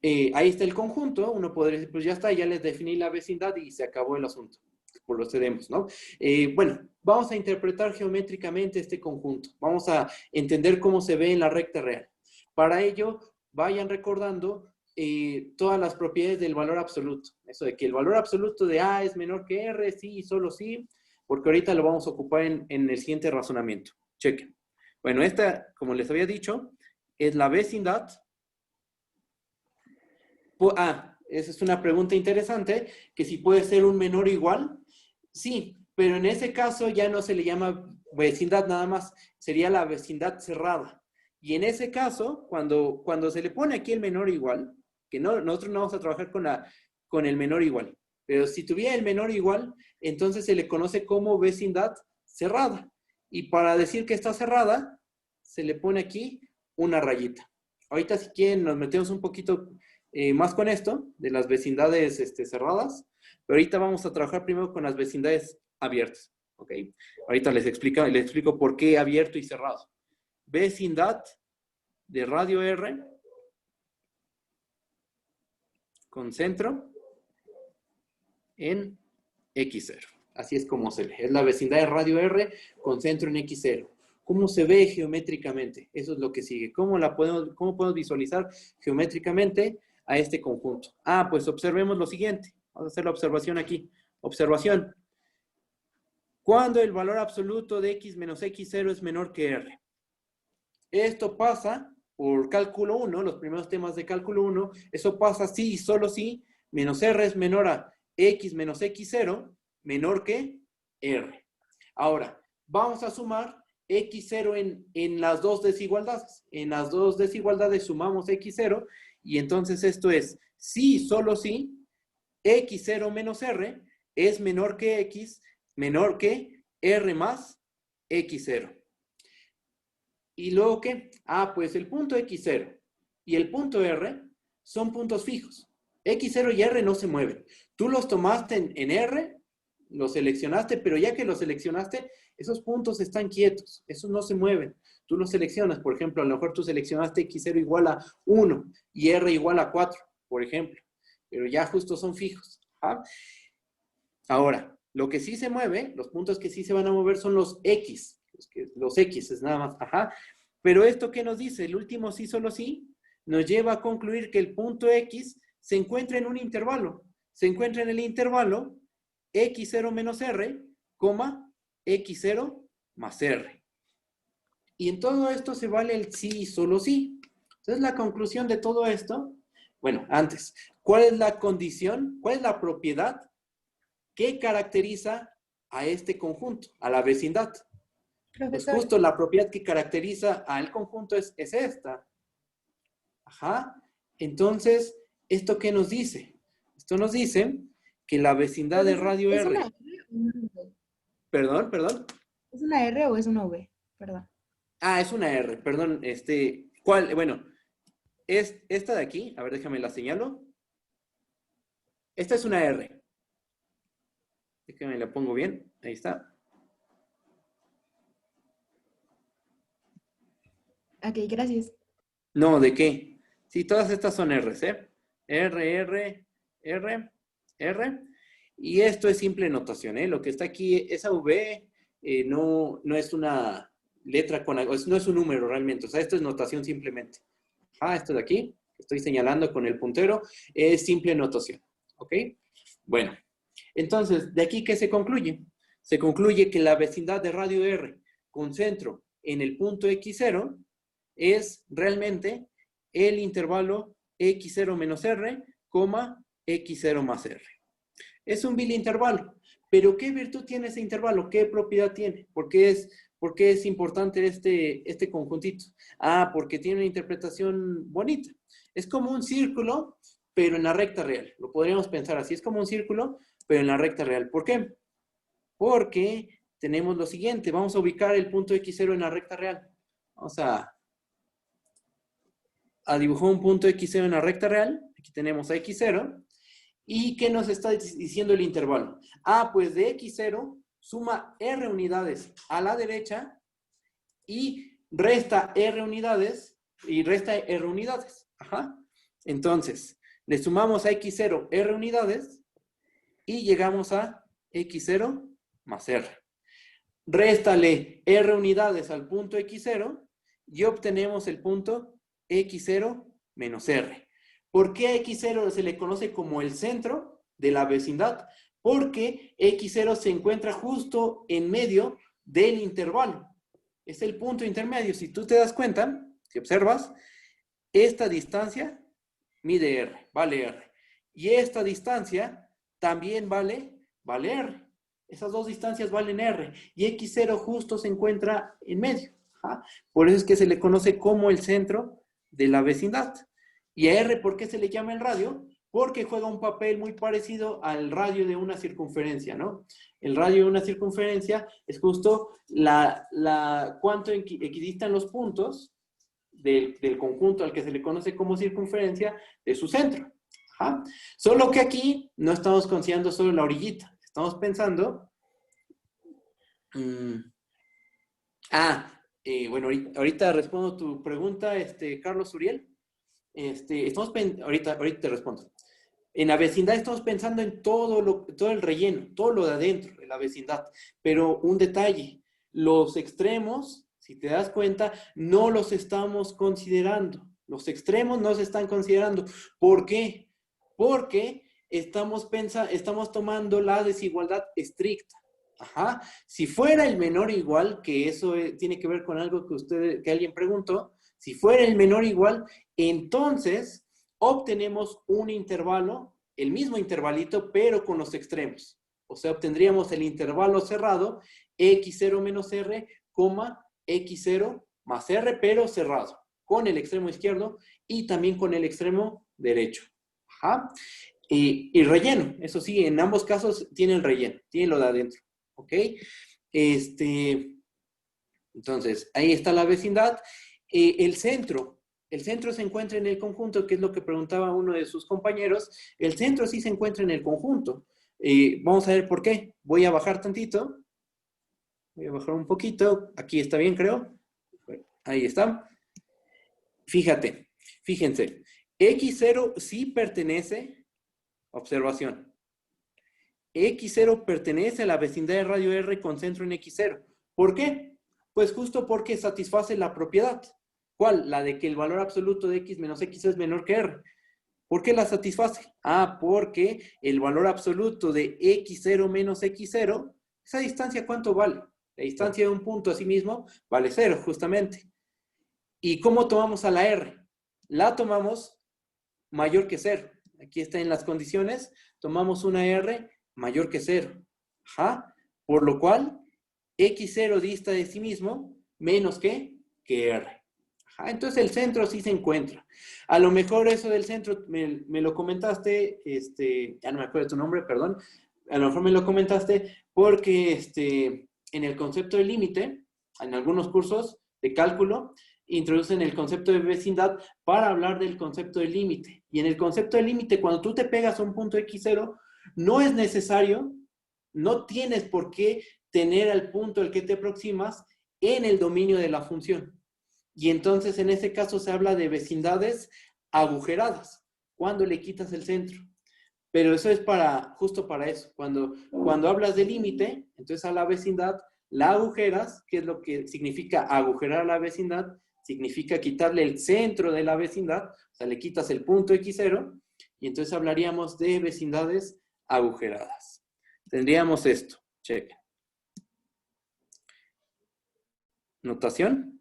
ahí está el conjunto. Uno podría decir, pues ya está, ya les definí la vecindad y se acabó el asunto. Procedemos, ¿no? Bueno, vamos a interpretar geométricamente este conjunto. Vamos a entender cómo se ve en la recta real. Para ello, vayan recordando todas las propiedades del valor absoluto. Eso de que el valor absoluto de A es menor que R, sí y solo sí, porque ahorita lo vamos a ocupar en el siguiente razonamiento. Chequen. Bueno, esta, como les había dicho, es la vecindad. Esa es una pregunta interesante, que si puede ser un menor o igual. Sí, pero en ese caso ya no se le llama vecindad nada más, sería la vecindad cerrada. Y en ese caso, cuando se le pone aquí el menor o igual, que nosotros no vamos a trabajar con el menor o igual, pero si tuviera el menor o igual, entonces se le conoce como vecindad cerrada. Y para decir que está cerrada, se le pone aquí una rayita. Ahorita si quieren nos metemos un poquito más con esto, de las vecindades cerradas, pero ahorita vamos a trabajar primero con las vecindades abiertas, ¿ok? Ahorita les explico por qué abierto y cerrado. Vecindad de radio R con centro en X0. Así es como se lee. Es la vecindad de radio R con centro en X0. ¿Cómo se ve geométricamente? Eso es lo que sigue. ¿Cómo podemos visualizar geométricamente a este conjunto? Pues observemos lo siguiente. Vamos a hacer la observación aquí. Observación. Cuando el valor absoluto de X menos X0 es menor que R. Esto pasa por cálculo 1, los primeros temas de cálculo 1. Eso pasa sí y solo si menos R es menor a X menos X0 menor que R. Ahora, vamos a sumar X0 en las dos desigualdades. En las dos desigualdades sumamos X0 y entonces esto es sí, solo si x0 menos r es menor que x, menor que r más x0. ¿Y luego qué? Ah, pues el punto x0 y el punto r son puntos fijos. X0 y R no se mueven. Tú los tomaste en R, los seleccionaste, pero ya que los seleccionaste, esos puntos están quietos. Esos no se mueven. Tú los seleccionas, por ejemplo, a lo mejor tú seleccionaste X0 igual a 1 y R igual a 4, por ejemplo. Pero ya justo son fijos. ¿Ah? Ahora, lo que sí se mueve, los puntos que sí se van a mover son los X. Los X es nada más. Ajá. Pero esto, ¿qué nos dice? El último sí, solo sí, nos lleva a concluir que el punto X se encuentra en un intervalo. Se encuentra en el intervalo x0 menos r, x0 más r. Y en todo esto se vale el sí y solo sí. Entonces la conclusión de todo esto, bueno, antes, ¿cuál es la condición? ¿Cuál es la propiedad que caracteriza a este conjunto, a la vecindad? Pues justo la propiedad que caracteriza al conjunto es esta. Ajá. Entonces, ¿esto qué nos dice? Esto nos dice que la vecindad de radio ¿Es R... una R o una V? Perdón. ¿Es una R o es una V? Perdón. Ah, es una R, perdón. ¿Cuál? Bueno, es esta de aquí. A ver, déjame la señalo. Esta es una R. Déjame la pongo bien. Ahí está. Ok, gracias. No, ¿de qué? Sí, todas estas son R's, ¿eh? R. Y esto es simple notación, ¿eh? Lo que está aquí, esa V, no es una letra con... No es un número realmente. O sea, esto es notación simplemente. Esto de aquí, que estoy señalando con el puntero, es simple notación. ¿Ok? Bueno, entonces, ¿de aquí qué se concluye? Se concluye que la vecindad de radio R con centro en el punto X0 es realmente el intervalo X0 menos R, X0 más R. Es un bilintervalo. Pero ¿qué virtud tiene ese intervalo? ¿Qué propiedad tiene? ¿Por qué es importante este conjuntito? Ah, porque tiene una interpretación bonita. Es como un círculo, pero en la recta real. Lo podríamos pensar así. Es como un círculo, pero en la recta real. ¿Por qué? Porque tenemos lo siguiente. Vamos a ubicar el punto X0 en la recta real. Vamos a dibujar un punto X0 en la recta real. Aquí tenemos a X0. ¿Y qué nos está diciendo el intervalo? Ah, pues de X0 suma R unidades a la derecha y resta R unidades Ajá. Entonces, le sumamos a X0 R unidades y llegamos a X0 más R. Réstale R unidades al punto X0 y obtenemos el punto X0 menos R. ¿Por qué a X0 se le conoce como el centro de la vecindad? Porque X0 se encuentra justo en medio del intervalo. Es el punto intermedio. Si tú te das cuenta, si observas, esta distancia mide R, vale R. Y esta distancia también vale R. Esas dos distancias valen R. Y X0 justo se encuentra en medio. Por eso es que se le conoce como el centro de la vecindad. ¿Y a R por qué se le llama el radio? Porque juega un papel muy parecido al radio de una circunferencia, ¿no? El radio de una circunferencia es justo cuánto equidistan los puntos del conjunto al que se le conoce como circunferencia de su centro. Ajá. Solo que aquí no estamos considerando solo la orillita. Estamos pensando... bueno, ahorita respondo tu pregunta, Carlos Uriel. Ahorita te respondo. En la vecindad estamos pensando en todo el relleno, todo lo de adentro de la vecindad. Pero un detalle, los extremos, si te das cuenta, no los estamos considerando. Los extremos no se están considerando. ¿Por qué? Porque estamos tomando la desigualdad estricta. Ajá. Si fuera el menor igual, que eso tiene que ver con algo que alguien preguntó, si fuera el menor igual, entonces obtenemos un intervalo, el mismo intervalito, pero con los extremos. O sea, obtendríamos el intervalo cerrado, X0 menos R, X0 más R, pero cerrado, con el extremo izquierdo y también con el extremo derecho. Ajá. Y relleno, eso sí, en ambos casos tiene el relleno, tiene lo de adentro, ¿ok? Entonces, ahí está la vecindad. El centro se encuentra en el conjunto, que es lo que preguntaba uno de sus compañeros. El centro sí se encuentra en el conjunto. Vamos a ver por qué. Voy a bajar tantito. Voy a bajar un poquito. Aquí está bien, creo. Ahí está. Fíjense. X0 sí pertenece, observación. X0 pertenece a la vecindad de radio R con centro en X0. ¿Por qué? Pues justo porque satisface la propiedad. ¿Cuál? La de que el valor absoluto de X menos X es menor que R. ¿Por qué la satisface? Porque el valor absoluto de X0 menos X0, esa distancia, ¿cuánto vale? La distancia de un punto a sí mismo vale 0, justamente. ¿Y cómo tomamos a la R? La tomamos mayor que 0. Aquí está en las condiciones. Tomamos una R mayor que 0. Por lo cual, X0 dista de sí mismo menos que R. Entonces el centro sí se encuentra. A lo mejor eso del centro me lo comentaste, ya no me acuerdo tu nombre, perdón. A lo mejor me lo comentaste porque en el concepto de límite, en algunos cursos de cálculo, introducen el concepto de vecindad para hablar del concepto de límite. Y en el concepto de límite, cuando tú te pegas a un punto X0, no es necesario, no tienes por qué tener al punto al que te aproximas en el dominio de la función. Y entonces en ese caso se habla de vecindades agujeradas, cuando le quitas el centro. Pero eso es justo para eso. Cuando hablas de límite, entonces a la vecindad la agujeras, que es lo que significa agujerar a la vecindad, significa quitarle el centro de la vecindad, o sea, le quitas el punto X0, y entonces hablaríamos de vecindades agujeradas. Tendríamos esto, cheque. ¿Notación?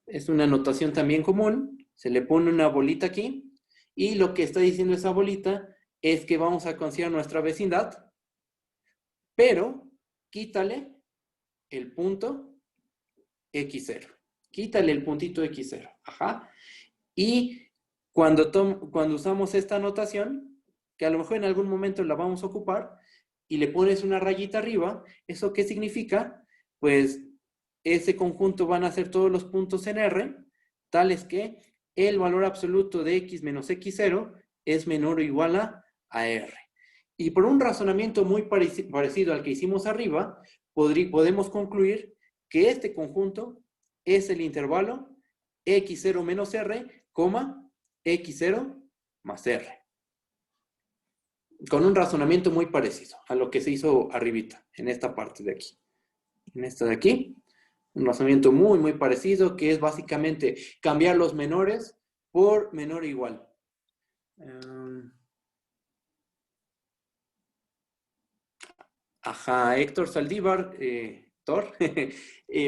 Es una notación también común. Se le pone una bolita aquí. Y lo que está diciendo esa bolita es que vamos a considerar nuestra vecindad, pero quítale el punto X0. Quítale el puntito X0. Y cuando usamos esta notación, que a lo mejor en algún momento la vamos a ocupar, y le pones una rayita arriba, ¿eso qué significa? Pues ese conjunto van a ser todos los puntos en R, tales que el valor absoluto de X menos X0 es menor o igual a R. Y por un razonamiento muy parecido al que hicimos arriba, podemos concluir que este conjunto es el intervalo X0 menos R, X0 más R. Con un razonamiento muy parecido a lo que se hizo arribita, en esta parte de aquí. En esta de aquí. Un razonamiento muy, muy parecido, que es básicamente cambiar los menores por menor o igual. Héctor Saldívar, Thor,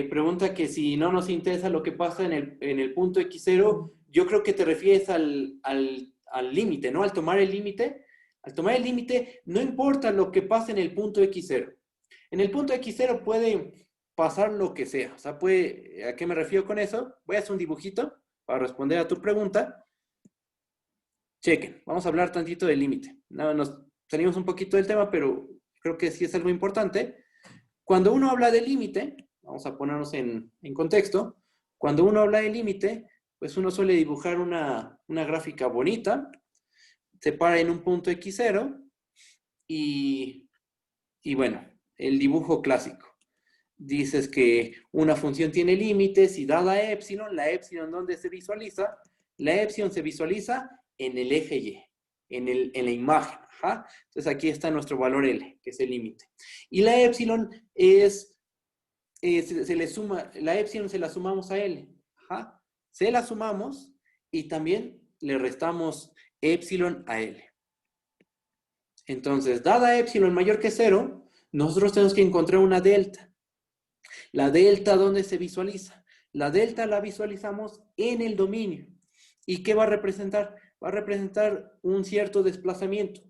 pregunta que si no nos interesa lo que pasa en el punto X0, yo creo que te refieres al límite, ¿no? Al tomar el límite. Al tomar el límite, no importa lo que pase en el punto X0. En el punto X0 puede pasar lo que sea. O sea, ¿a qué me refiero con eso? Voy a hacer un dibujito para responder a tu pregunta. Chequen, vamos a hablar tantito del límite. Nos salimos un poquito del tema, pero creo que sí es algo importante. Cuando uno habla de límite, vamos a ponernos en contexto, cuando uno habla de límite, pues uno suele dibujar una gráfica bonita, se para en un punto X0 y bueno, el dibujo clásico. Dices que una función tiene límites y dada epsilon, la epsilon ¿dónde se visualiza? La epsilon se visualiza en el eje Y, en la imagen. Entonces aquí está nuestro valor L, que es el límite. Y la epsilon la epsilon se la sumamos a L. Se la sumamos y también le restamos epsilon a L. Entonces, dada epsilon mayor que 0, nosotros tenemos que encontrar una delta. La delta, ¿dónde se visualiza? La delta la visualizamos en el dominio. ¿Y qué va a representar? Va a representar un cierto desplazamiento.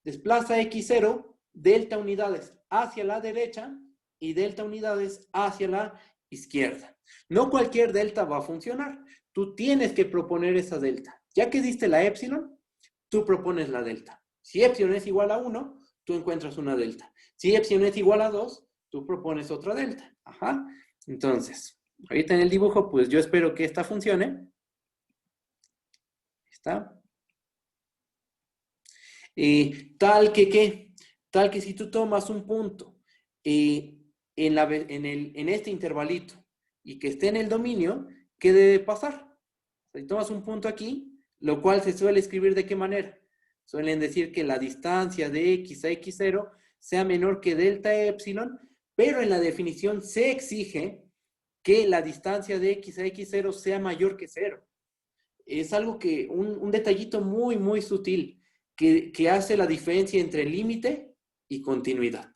Desplaza X0, delta unidades hacia la derecha y delta unidades hacia la izquierda. No cualquier delta va a funcionar. tú tienes que proponer esa delta. Ya que diste la épsilon, tú propones la delta. Si épsilon es igual a 1, tú encuentras una delta. Si épsilon es igual a 2, tú propones otra delta. Ajá. Entonces, ahorita en el dibujo, pues yo espero que esta funcione. ¿Está? Tal que si tú tomas un punto en este intervalito y que esté en el dominio, ¿qué debe pasar? Si tomas un punto aquí, lo cual se suele escribir ¿de qué manera? Suelen decir que la distancia de x a x0 sea menor que delta épsilon, pero en la definición se exige que la distancia de x a x0 sea mayor que 0. Es algo que, un detallito muy, muy sutil que hace la diferencia entre límite y continuidad.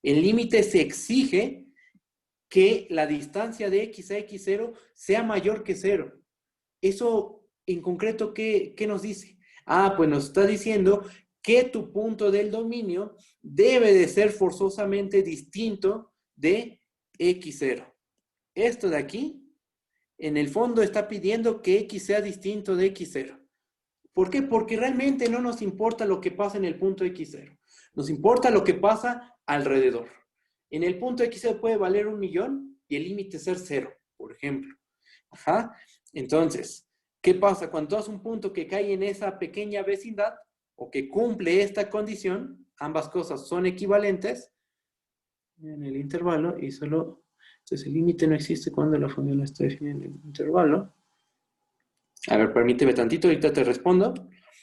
El límite se exige que la distancia de x a x0 sea mayor que 0. Eso, en concreto, ¿qué nos dice? Pues nos está diciendo que tu punto del dominio debe de ser forzosamente distinto de x0. Esto de aquí, en el fondo, está pidiendo que x sea distinto de x0. ¿Por qué? Porque realmente no nos importa lo que pasa en el punto x0. Nos importa lo que pasa alrededor. En el punto x0 puede valer 1.000.000 y el límite ser 0, por ejemplo. Ajá. Entonces, ¿qué pasa? Cuando tú haces un punto que cae en esa pequeña vecindad o que cumple esta condición, ambas cosas son equivalentes en el intervalo y solo... Entonces el límite no existe cuando la función está definida en el intervalo. A ver, permíteme tantito, ahorita te respondo.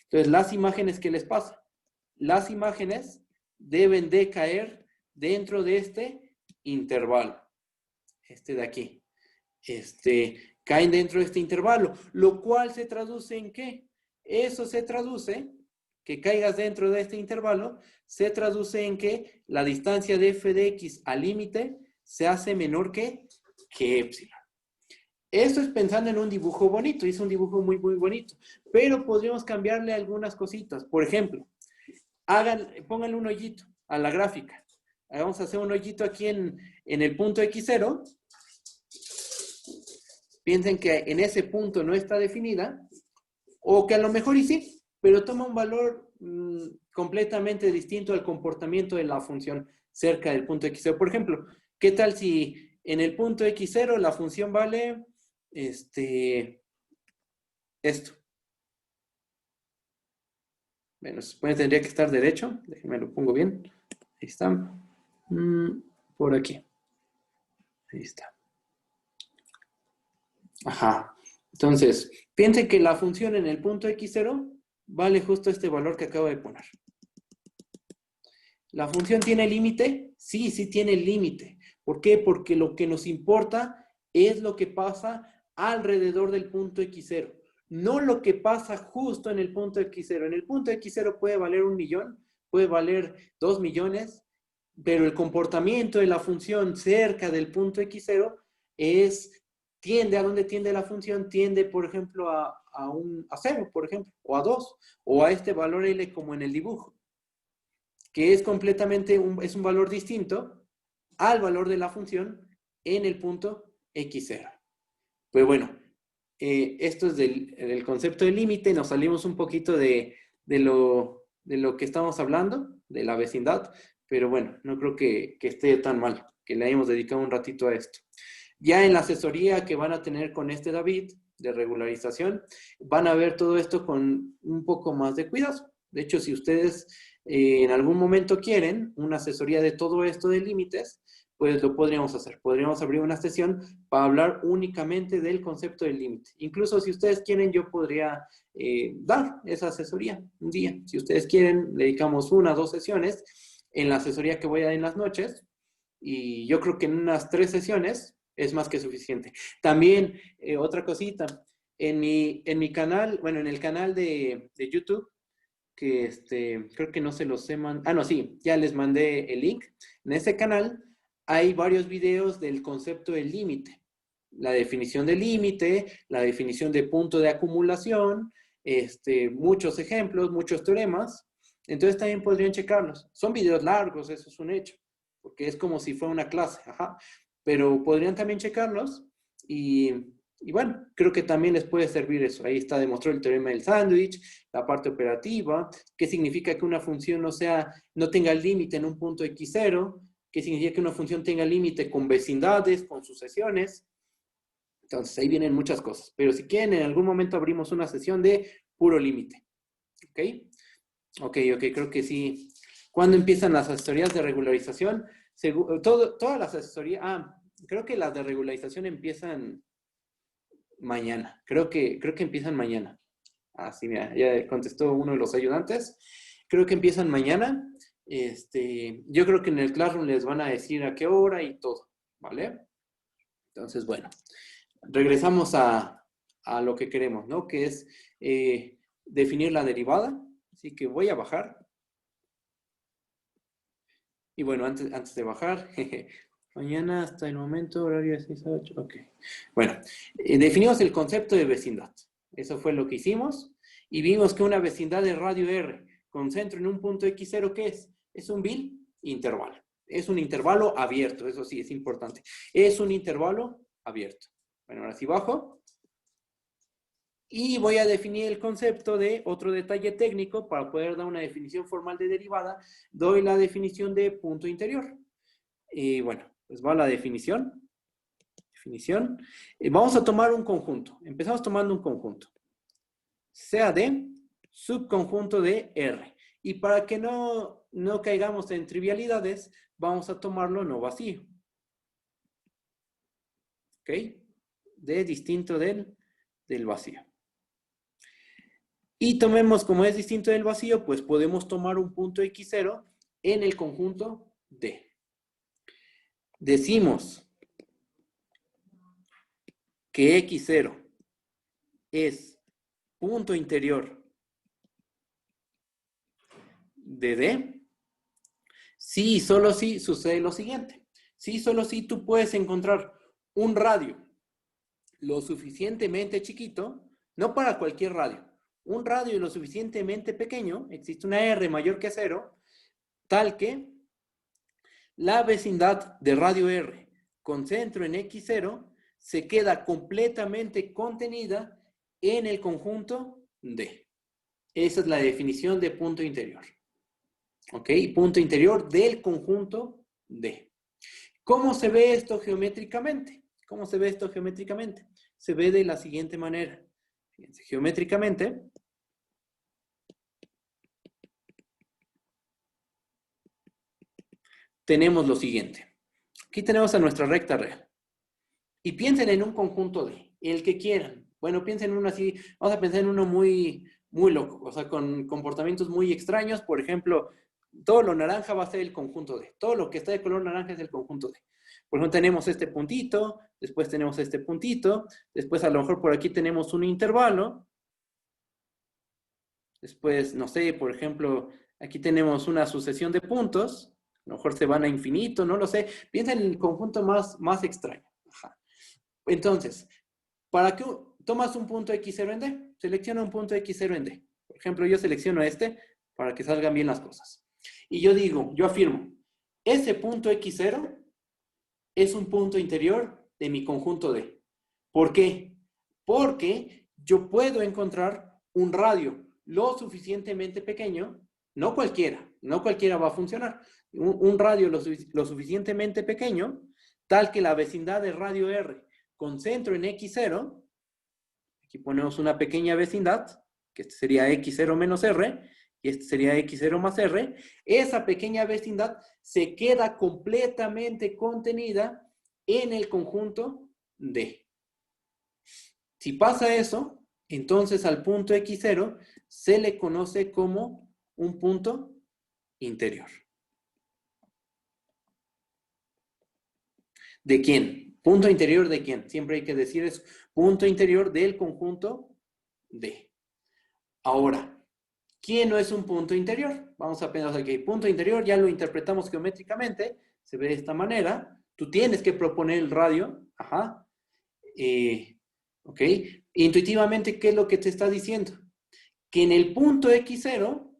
Entonces, las imágenes, ¿qué les pasa? Las imágenes deben de caer dentro de este intervalo. Este de aquí. Caen dentro de este intervalo, lo cual se traduce en ¿qué? Eso se traduce, que caigas dentro de este intervalo, se traduce en que la distancia de f de x al límite se hace menor que épsilon. Esto es pensando en un dibujo bonito, y es un dibujo muy, muy bonito, pero podríamos cambiarle algunas cositas. Por ejemplo, pónganle un hoyito a la gráfica. Vamos a hacer un hoyito aquí en el punto x0. Piensen que en ese punto no está definida, o que a lo mejor y sí, pero toma un valor completamente distinto al comportamiento de la función cerca del punto x0. Por ejemplo, ¿qué tal si en el punto x0 la función vale esto? Bueno, se supone que tendría que estar derecho. Déjenme lo pongo bien. Ahí está. Por aquí. Ahí está. Ajá. Entonces, piensen que la función en el punto x0 vale justo este valor que acabo de poner. ¿La función tiene límite? Sí, sí tiene límite. ¿Por qué? Porque lo que nos importa es lo que pasa alrededor del punto x0. No lo que pasa justo en el punto x0. En el punto x0 puede valer 1.000.000, puede valer 2.000.000, pero el comportamiento de la función cerca del punto x0 tiende, ¿a dónde tiende la función? Tiende, por ejemplo, a 0, por ejemplo, o a 2, o a este valor L como en el dibujo, que es completamente, es un valor distinto al valor de la función en el punto x0. Pues bueno, esto es del concepto de límite. Nos salimos un poquito de lo que estamos hablando, de la vecindad, pero bueno, no creo que esté tan mal que le hayamos dedicado un ratito a esto. Ya en la asesoría que van a tener con David, de regularización, van a ver todo esto con un poco más de cuidado. De hecho, si ustedes en algún momento quieren una asesoría de todo esto de límites, pues lo podríamos hacer. Podríamos abrir una sesión para hablar únicamente del concepto del límite. Incluso si ustedes quieren, yo podría dar esa asesoría un día. Si ustedes quieren, dedicamos 1 o 2 sesiones en la asesoría que voy a dar en las noches. Y yo creo que en unas 3 sesiones es más que suficiente. También, otra cosita. En mi canal, bueno, en el canal de YouTube, que creo que no se los he mandado. No, sí, ya les mandé el link. En ese canal hay varios videos del concepto del límite. La definición del límite, la definición de punto de acumulación, muchos ejemplos, muchos teoremas. Entonces también podrían checarlos. Son videos largos, eso es un hecho, porque es como si fuera una clase, ajá. Pero podrían también checarlos y Y bueno, creo que también les puede servir eso. Ahí está demostrado el teorema del sándwich, la parte operativa, qué significa que una función no tenga límite en un punto x0, qué significa que una función tenga límite con vecindades, con sucesiones. Entonces, ahí vienen muchas cosas. Pero si quieren, en algún momento abrimos una sesión de puro límite. ¿Ok? Ok, creo que sí. ¿Cuándo empiezan las asesorías de regularización? Todas las asesorías... creo que las de regularización empiezan mañana. Creo que empiezan mañana. Sí, mira, ya contestó uno de los ayudantes. Creo que empiezan mañana. Yo creo que en el Classroom les van a decir a qué hora y todo, ¿vale? Entonces, bueno, regresamos a lo que queremos, ¿no? Que es definir la derivada. Así que voy a bajar. Y bueno, antes de bajar, mañana hasta el momento, horario de 6 a 8, ok. Bueno, definimos el concepto de vecindad. Eso fue lo que hicimos. Y vimos que una vecindad de radio R con centro en un punto x0, ¿qué es? Es un intervalo. Es un intervalo abierto, eso sí, es importante. Es un intervalo abierto. Bueno, ahora sí bajo. Y voy a definir el concepto de otro detalle técnico para poder dar una definición formal de derivada. Doy la definición de punto interior. Y bueno, pues va la definición. Vamos a tomar un conjunto. Empezamos tomando un conjunto. Sea de subconjunto de R. Y para que no caigamos en trivialidades, vamos a tomarlo no vacío. ¿Ok? De distinto del vacío. Y tomemos, como es distinto del vacío, pues podemos tomar un punto x0 en el conjunto D. Decimos que x0 es punto interior de D, sí y solo si sucede lo siguiente. Sí y solo si tú puedes encontrar un radio lo suficientemente chiquito, no para cualquier radio, un radio lo suficientemente pequeño, existe una R mayor que 0, tal que la vecindad de radio R con centro en x0 se queda completamente contenida en el conjunto D. Esa es la definición de punto interior. ¿Ok? Punto interior del conjunto D. ¿Cómo se ve esto geométricamente? ¿Cómo se ve esto geométricamente? Se ve de la siguiente manera. Fíjense, geométricamente, tenemos lo siguiente. Aquí tenemos a nuestra recta real. Y piensen en un conjunto D, el que quieran. Bueno, piensen en uno así, vamos a pensar en uno muy, muy loco, o sea, con comportamientos muy extraños. Por ejemplo, todo lo naranja va a ser el conjunto D. Todo lo que está de color naranja es el conjunto D. Por ejemplo, tenemos este puntito, después tenemos este puntito, después a lo mejor por aquí tenemos un intervalo. Después, no sé, por ejemplo, aquí tenemos una sucesión de puntos. A lo mejor se van a infinito, no lo sé. Piensa en el conjunto más extraño. Ajá. Entonces, ¿para qué tomas un punto x0 en D? Selecciona un punto x0 en D. Por ejemplo, yo selecciono este para que salgan bien las cosas. Y yo afirmo, ese punto x0 es un punto interior de mi conjunto D. ¿Por qué? Porque yo puedo encontrar un radio lo suficientemente pequeño, no cualquiera va a funcionar, un radio lo suficientemente pequeño, tal que la vecindad de radio R con centro en x0, aquí ponemos una pequeña vecindad, que este sería x0 menos R, y este sería x0 más R, esa pequeña vecindad se queda completamente contenida en el conjunto D. Si pasa eso, entonces al punto x0 se le conoce como un punto interior. ¿De quién? ¿Punto interior de quién? Siempre hay que decir es punto interior del conjunto D. Ahora, ¿quién no es un punto interior? Vamos a pensar aquí, punto interior ya lo interpretamos geométricamente, se ve de esta manera. Tú tienes que proponer el radio. Ajá. ¿Ok? Intuitivamente, ¿qué es lo que te está diciendo? Que en el punto x0,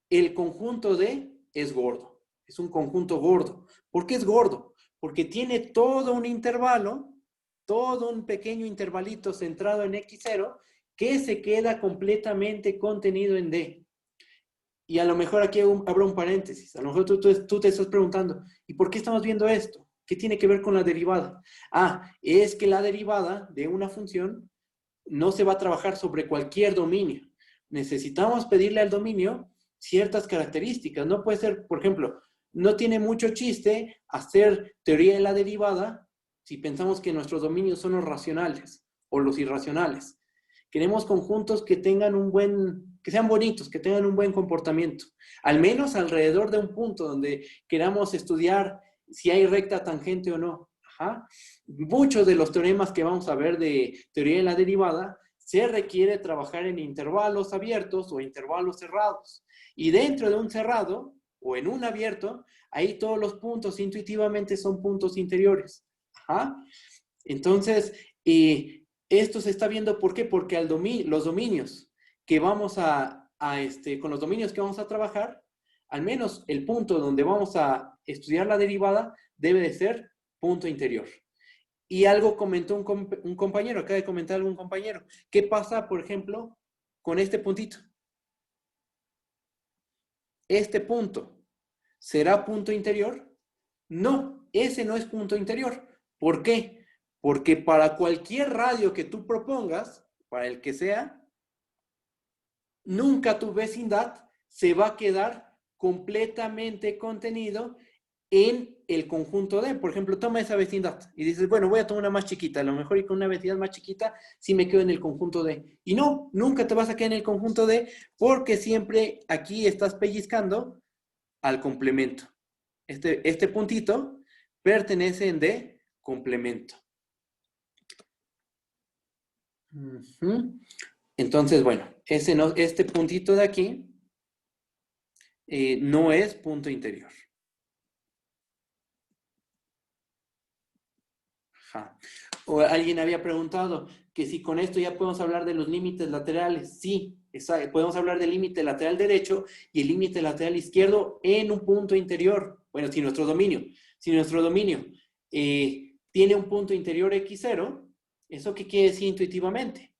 el conjunto D es gordo. Es un conjunto gordo. ¿Por qué es gordo? Porque tiene todo un intervalo todo un pequeño intervalito centrado en X0 que se queda completamente contenido en D. Y a lo mejor aquí abro un paréntesis. A lo mejor tú te estás preguntando, ¿y por qué estamos viendo esto? ¿Qué tiene que ver con la derivada? Ah, es que la derivada de una función no se va a trabajar sobre cualquier dominio. Necesitamos pedirle al dominio ciertas características. No puede ser, por ejemplo, no tiene mucho chiste hacer teoría de la derivada si pensamos que nuestros dominios son los racionales o los irracionales. Queremos conjuntos que tengan que sean bonitos, que tengan un buen comportamiento. Al menos alrededor de un punto donde queramos estudiar si hay recta tangente o no. Ajá. Muchos de los teoremas que vamos a ver de teoría de la derivada se requiere trabajar en intervalos abiertos o intervalos cerrados. Y dentro de un cerrado o en un abierto, ahí todos los puntos intuitivamente son puntos interiores. Ajá. Entonces, esto se está viendo, ¿por qué? Porque los dominios que vamos con los dominios que vamos a trabajar, al menos el punto donde vamos a estudiar la derivada debe de ser punto interior. Y algo comentó un compañero, acaba de comentar algún compañero. ¿Qué pasa, por ejemplo, con este puntito? ¿Este punto será punto interior? No, ese no es punto interior. ¿Por qué? Porque para cualquier radio que tú propongas, para el que sea, nunca tu vecindad se va a quedar completamente contenido en el conjunto D. Por ejemplo, toma esa vecindad y dices, bueno, voy a tomar una más chiquita. A lo mejor y con una vecindad más chiquita sí me quedo en el conjunto D. Y no, nunca te vas a quedar en el conjunto D porque siempre aquí estás pellizcando al complemento. Este puntito pertenece en D complemento. Entonces, bueno, este puntito de aquí no es punto interior. Ajá. O alguien había preguntado que si con esto ya podemos hablar de los límites laterales. Sí, podemos hablar del límite lateral derecho y el límite lateral izquierdo en un punto interior. Bueno, si nuestro dominio tiene un punto interior X0, ¿eso qué quiere decir intuitivamente?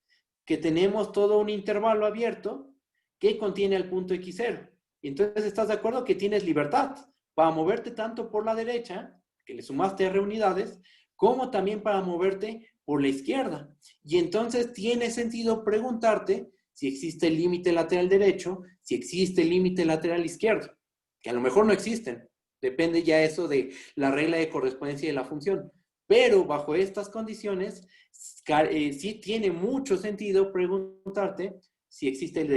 Que tenemos todo un intervalo abierto que contiene el punto X0. Y entonces estás de acuerdo que tienes libertad para moverte tanto por la derecha, que le sumaste R unidades, como también para moverte por la izquierda. Y entonces tiene sentido preguntarte si existe el límite lateral derecho, si existe el límite lateral izquierdo, que a lo mejor no existen. Depende ya eso de la regla de correspondencia de la función. Pero bajo estas condiciones, sí tiene mucho sentido preguntarte si existe el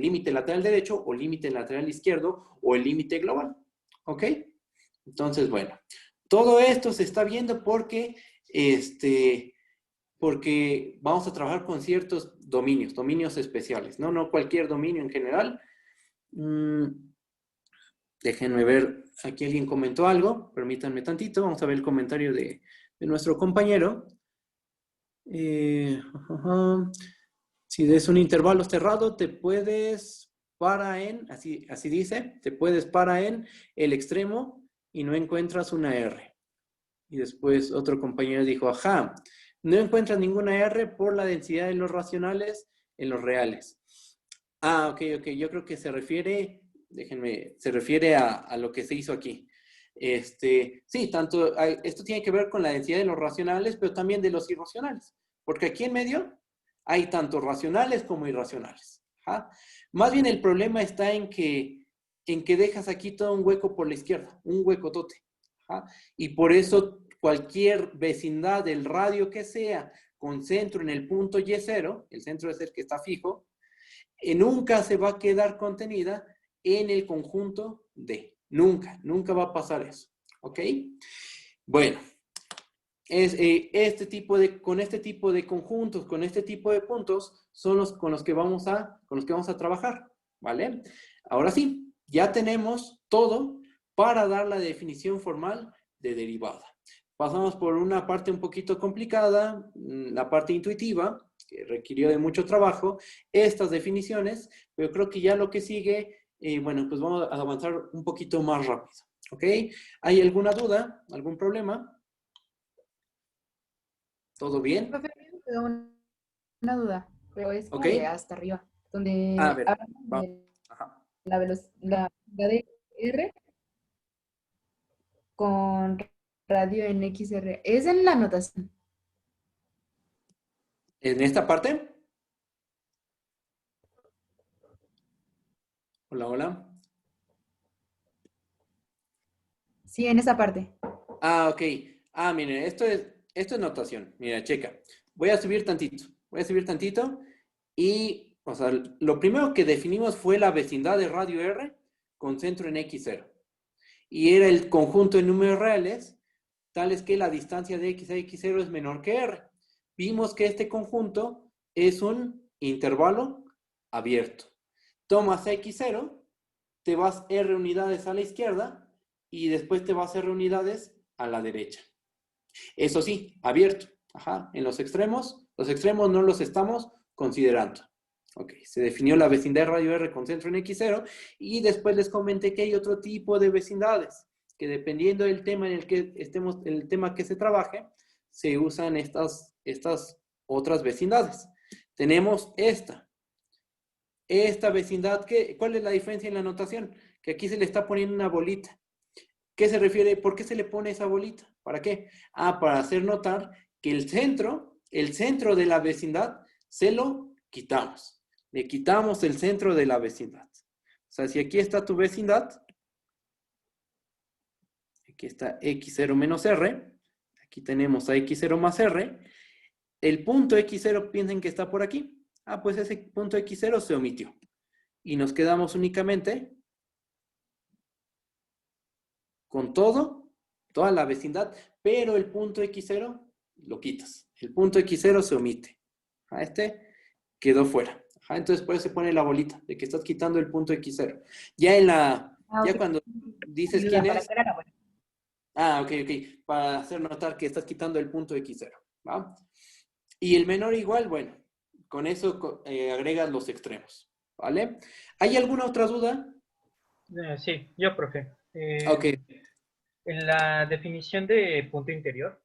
límite lateral derecho o límite lateral izquierdo o el límite global. ¿Ok? Entonces, bueno, todo esto se está viendo porque vamos a trabajar con ciertos dominios especiales, ¿no? No cualquier dominio en general. Déjenme ver, aquí alguien comentó algo, permítanme tantito, vamos a ver el comentario de nuestro compañero. Si es un intervalo cerrado, te puedes así dice, te puedes parar en el extremo y no encuentras una R. Y después otro compañero dijo, ajá, no encuentras ninguna R por la densidad de los racionales en los reales. Ah, ok, yo creo que se refiere a lo que se hizo aquí. Sí, esto tiene que ver con la densidad de los racionales, pero también de los irracionales. Porque aquí en medio hay tanto racionales como irracionales. ¿Ja? Más bien el problema está en que dejas aquí todo un hueco por la izquierda, un huecotote. ¿Ja? Y por eso cualquier vecindad del radio que sea con centro en el punto Y0, el centro es el que está fijo, nunca se va a quedar contenida en el conjunto D. Nunca va a pasar eso. ¿Ok? Bueno, con este tipo de conjuntos, con este tipo de puntos, son los con los que vamos a trabajar. ¿Vale? Ahora sí, ya tenemos todo para dar la definición formal de derivada. Pasamos por una parte un poquito complicada, la parte intuitiva, que requirió de mucho trabajo, estas definiciones, pero creo que ya lo que sigue, bueno, pues vamos a avanzar un poquito más rápido, ¿ok? ¿Hay alguna duda? ¿Algún problema? ¿Todo bien? Profe, me quedó una duda, pero es como ¿Ok? de hasta arriba, donde A ver, hablamos vamos. de Ajá. la velocidad de R con radio en XR. Es en la notación. ¿En esta parte? Hola, hola. Sí, en esa parte. Ah, ok. Ah, miren, esto es notación. Mira, checa. Voy a subir tantito. Voy a subir tantito. Y, o sea, lo primero que definimos fue la vecindad de radio R con centro en X0. Y era el conjunto de números reales, tales que la distancia de X a X0 es menor que R. Vimos que este conjunto es un intervalo abierto. Tomas X0, te vas R unidades a la izquierda y después te vas R unidades a la derecha. Eso sí, abierto. Ajá. En los extremos no los estamos considerando. Ok, se definió la vecindad de radio R con centro en X0 y después les comenté que hay otro tipo de vecindades, que dependiendo del tema en el que estemos, el tema que se trabaje, se usan estas otras vecindades. Tenemos esta vecindad, ¿cuál es la diferencia en la notación? Que aquí se le está poniendo una bolita. ¿Qué se refiere? ¿Por qué se le pone esa bolita? ¿Para qué? Ah, para hacer notar que el centro de la vecindad, se lo quitamos. Le quitamos el centro de la vecindad. O sea, si aquí está tu vecindad, aquí está X0 menos R, aquí tenemos a X0 más R, el punto X0 piensen que está por aquí. Ah, pues ese punto X0 se omitió. Y nos quedamos únicamente con toda la vecindad, pero el punto X0 lo quitas. El punto X0 se omite. Este quedó fuera. Entonces por eso se pone la bolita, de que estás quitando el punto X0. Ya Ok. cuando dices Ayuda quién para es, que era la buena. ok, para hacer notar que estás quitando el punto X0, ¿va? Y el menor igual, bueno, con eso agregas los extremos, ¿vale? ¿Hay alguna otra duda? Sí, yo, profe. Ok, En la definición de punto interior,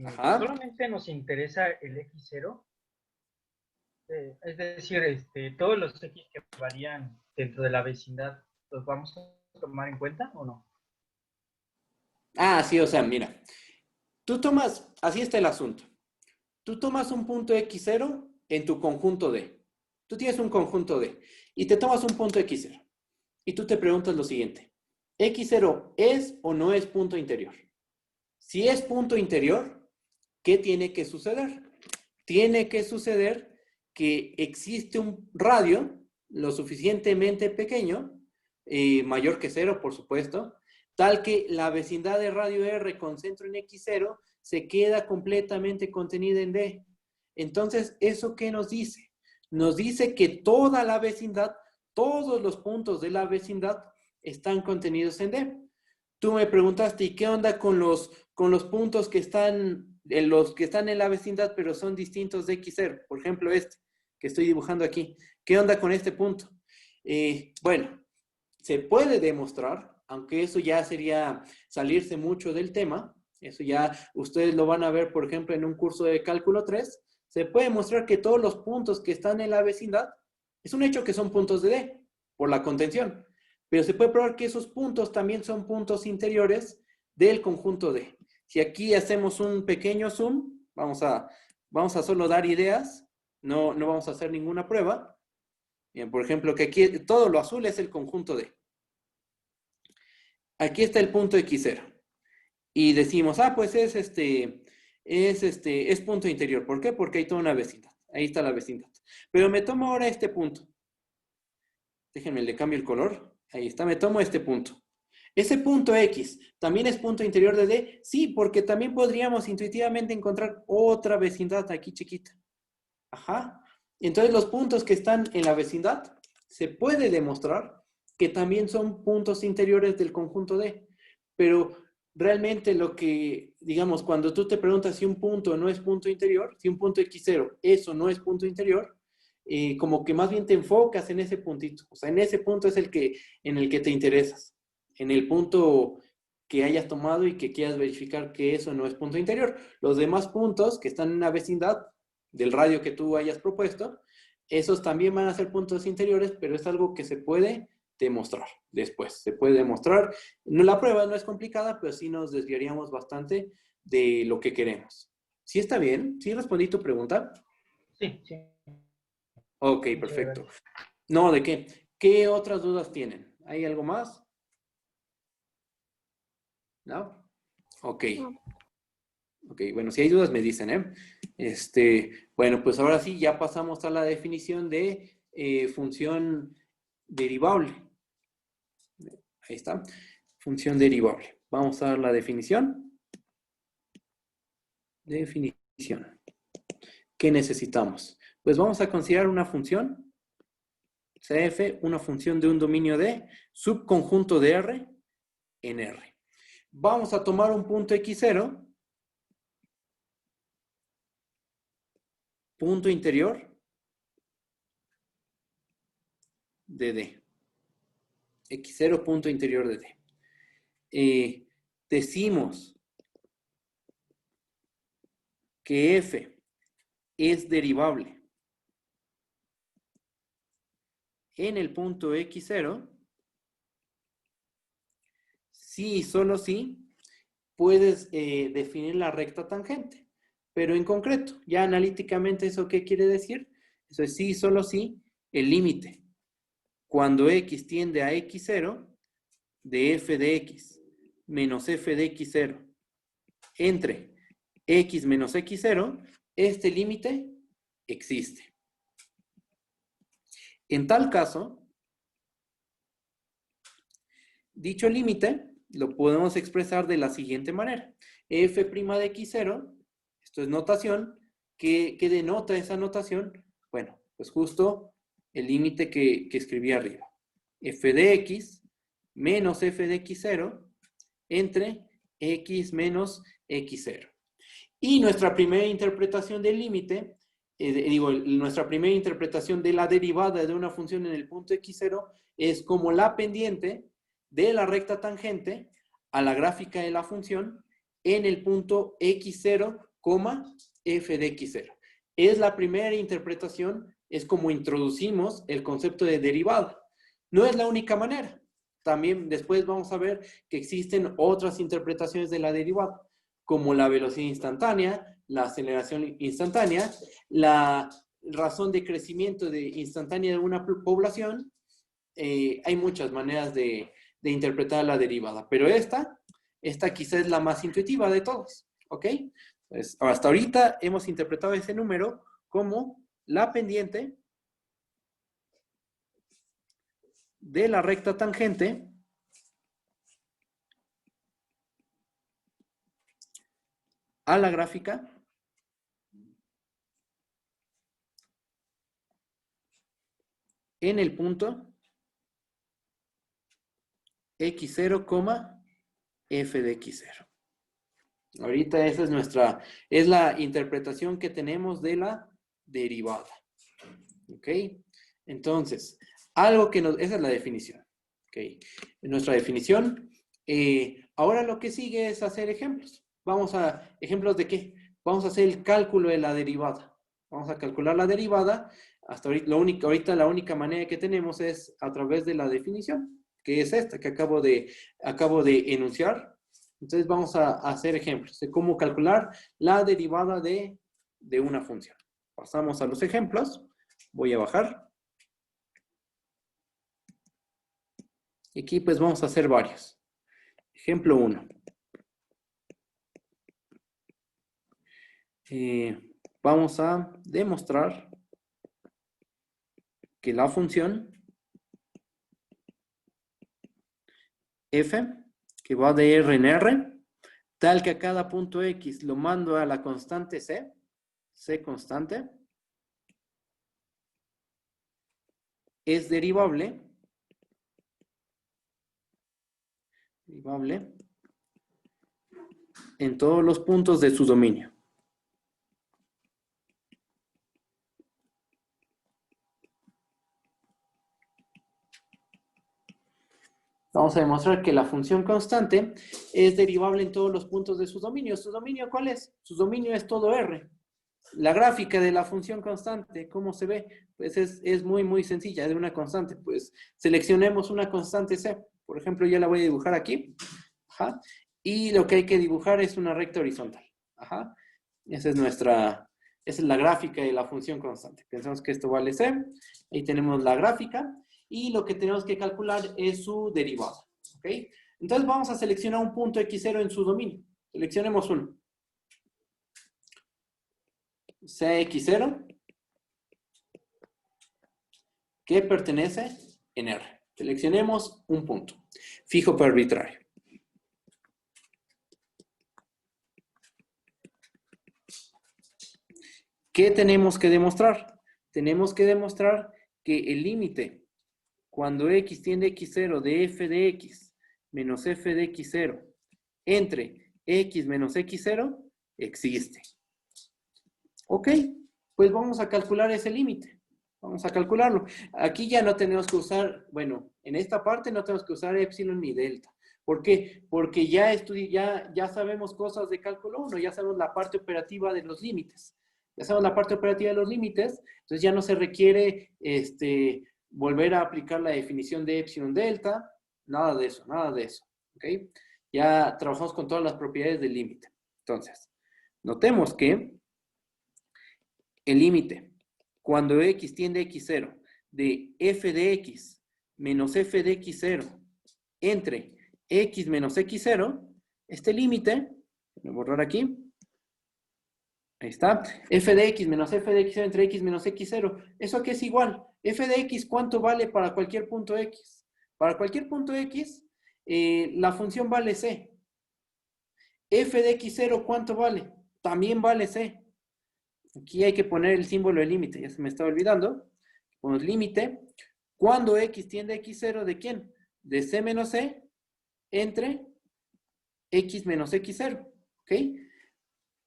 ajá. solamente nos interesa el X0, es decir, todos los X que varían dentro de la vecindad, ¿los vamos a tomar en cuenta o no? Ah, sí, o sea, mira, así está el asunto. Tú tomas un punto X0 en tu conjunto D. Tú tienes un conjunto D y te tomas un punto X0. Y tú te preguntas lo siguiente: ¿X0 es o no es punto interior? Si es punto interior, ¿qué tiene que suceder? Tiene que suceder que existe un radio lo suficientemente pequeño, mayor que 0, por supuesto, tal que la vecindad de radio R con centro en X0 se queda completamente contenida en D. Entonces, ¿eso qué nos dice? Nos dice que toda la vecindad, todos los puntos de la vecindad están contenidos en D. Tú me preguntaste, ¿y qué onda con los puntos que están en la vecindad, pero son distintos de X0? Por ejemplo, este que estoy dibujando aquí. ¿Qué onda con este punto? Bueno, se puede demostrar, aunque eso ya sería salirse mucho del tema, eso ya ustedes lo van a ver, por ejemplo, en un curso de cálculo 3, se puede mostrar que todos los puntos que están en la vecindad, es un hecho que son puntos de D, por la contención, pero se puede probar que esos puntos también son puntos interiores del conjunto D. Si aquí hacemos un pequeño zoom, vamos a solo dar ideas, no vamos a hacer ninguna prueba. Bien, por ejemplo, que aquí todo lo azul es el conjunto D. Aquí está el punto X0. Y decimos, pues es punto interior. ¿Por qué? Porque hay toda una vecindad. Ahí está la vecindad. Pero me tomo ahora este punto. Déjenme, le cambio el color. Ahí está, me tomo este punto. Ese punto X, ¿también es punto interior de D? Sí, porque también podríamos intuitivamente encontrar otra vecindad aquí chiquita. Ajá. Entonces los puntos que están en la vecindad, se puede demostrar que también son puntos interiores del conjunto D. Pero realmente lo que, digamos, cuando tú te preguntas si un punto no es punto interior, si un punto X0 eso no es punto interior, como que más bien te enfocas en ese puntito. O sea, en ese punto es en el que te interesas. En el punto que hayas tomado y que quieras verificar que eso no es punto interior. Los demás puntos que están en una vecindad del radio que tú hayas propuesto, esos también van a ser puntos interiores, pero es algo que se puede demostrar después. Se puede demostrar. No, la prueba no es complicada, pero sí nos desviaríamos bastante de lo que queremos. ¿Sí está bien? ¿Sí respondí tu pregunta? Sí, sí. Ok, Muchas perfecto. gracias. No, ¿de qué? ¿Qué otras dudas tienen? ¿Hay algo más? ¿No? Ok. No. Ok, bueno, si hay dudas me dicen, ¿eh? Bueno, pues ahora sí, ya pasamos a la definición de función derivable. Ahí está. Función derivable. Vamos a dar la definición. Definición. ¿Qué necesitamos? Pues vamos a considerar una función, CF, una función de un dominio de subconjunto de R en R. Vamos a tomar un punto x0, punto interior de D. X0, punto interior de D. Decimos que F es derivable en el punto x0 si y solo si puedes definir la recta tangente. Pero en concreto, ya analíticamente, ¿eso qué quiere decir? Eso es sí y solo si el límite cuando x tiende a x0 de f de x menos f de x0 entre x menos x0, este límite existe. En tal caso, dicho límite lo podemos expresar de la siguiente manera. F' de x0, esto es notación, ¿qué denota esa notación? Bueno, pues justo el límite que escribí arriba. F de x menos f de x0 entre x menos x0. Y nuestra primera interpretación del límite, nuestra primera interpretación de la derivada de una función en el punto x0 es como la pendiente de la recta tangente a la gráfica de la función en el punto x0, f de x0. Es la primera interpretación, es como introducimos el concepto de derivada. No es la única manera. También después vamos a ver que existen otras interpretaciones de la derivada, como la velocidad instantánea, la aceleración instantánea, la razón de crecimiento instantánea de una población. Hay muchas maneras de interpretar la derivada, pero esta quizá es la más intuitiva de todas, ¿ok? Pues hasta ahorita hemos interpretado ese número como la pendiente de la recta tangente a la gráfica en el punto x0, f de x0. Ahorita esa es la interpretación que tenemos de la derivada. ¿Ok? Entonces, esa es la definición. ¿Ok? Nuestra definición. Ahora lo que sigue es hacer ejemplos. ¿Ejemplos de qué? Vamos a hacer el cálculo de la derivada. Vamos a calcular la derivada. Hasta ahorita la única manera que tenemos es a través de la definición, que es esta que acabo de enunciar. Entonces vamos a hacer ejemplos de cómo calcular la derivada de una función. Pasamos a los ejemplos. Voy a bajar. Y aquí pues vamos a hacer varios. Ejemplo 1. Vamos a demostrar que la función f, que va de R en R, tal que a cada punto X lo mando a la constante C constante, es derivable en todos los puntos de su dominio. Vamos a demostrar que la función constante es derivable en todos los puntos de su dominio. ¿Su dominio cuál es? Su dominio es todo R. La gráfica de la función constante, ¿cómo se ve? Pues es muy, muy sencilla, es una constante. Pues seleccionemos una constante C. Por ejemplo, ya la voy a dibujar aquí. Ajá. Y lo que hay que dibujar es una recta horizontal. Ajá. Esa es la gráfica de la función constante. Pensamos que esto vale C. Ahí tenemos la gráfica. Y lo que tenemos que calcular es su derivada. ¿Ok? Entonces vamos a seleccionar un punto X0 en su dominio. Seleccionemos uno. CX0, que pertenece en R. Seleccionemos un punto. Fijo por arbitrario. ¿Qué tenemos que demostrar? Tenemos que demostrar que el límite cuando x tiende a x0 de f de x menos f de x0 entre x menos x0 existe. Ok, pues vamos a calcular ese límite. Vamos a calcularlo. Aquí ya no tenemos que usar, bueno, en esta parte no tenemos que usar epsilon ni delta. ¿Por qué? Porque ya sabemos cosas de cálculo 1, ya sabemos la parte operativa de los límites. Ya sabemos la parte operativa de los límites, entonces ya no se requiere volver a aplicar la definición de epsilon delta, nada de eso, ¿ok? Ya trabajamos con todas las propiedades del límite. Entonces, notemos que el límite, cuando x tiende a x0, de f de x menos f de x0 entre x menos x0, este límite, voy a borrar aquí, ahí está, f de x menos f de x0 entre x menos x0, ¿eso qué es igual? F de x, ¿cuánto vale para cualquier punto x? Para cualquier punto x, la función vale c. F de x0, ¿cuánto vale? También vale c. Aquí hay que poner el símbolo de límite, ya se me estaba olvidando. Ponemos límite. Cuando x tiende a x0, ¿de quién? De c menos c entre x menos x0. ¿Ok?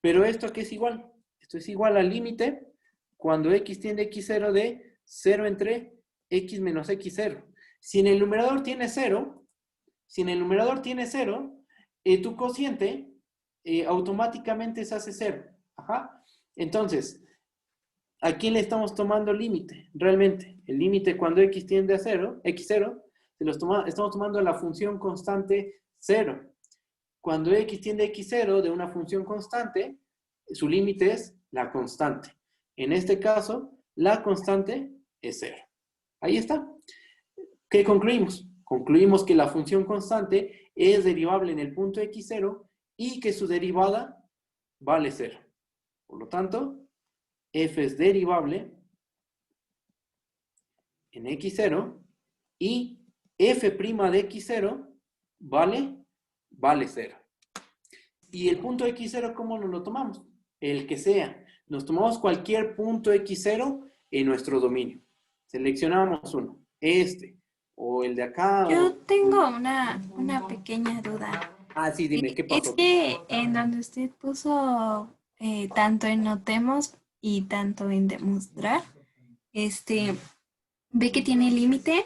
Pero ¿esto qué es igual? Esto es igual al límite cuando x tiende a x0 de 0 entre x menos x0. Si en el numerador tiene 0, tu cociente automáticamente se hace 0. Ajá. Entonces, ¿a quién le estamos tomando límite? Realmente, el límite cuando x tiende a 0, x0, estamos tomando la función constante 0. Cuando x tiende a x0 de una función constante, su límite es la constante. En este caso, la constante es 0. Ahí está. ¿Qué concluimos? Concluimos que la función constante es derivable en el punto x0 y que su derivada vale 0. Por lo tanto, f es derivable en x0 y f' de x0 vale 0. ¿Y el punto x0 cómo nos lo tomamos? El que sea. Nos tomamos cualquier punto x0 en nuestro dominio. Seleccionamos uno. O el de acá. Yo tengo una pequeña duda. Ah, sí, dime, ¿qué pasó? Es que en donde usted puso tanto en notemos y tanto en demostrar, ve que tiene límite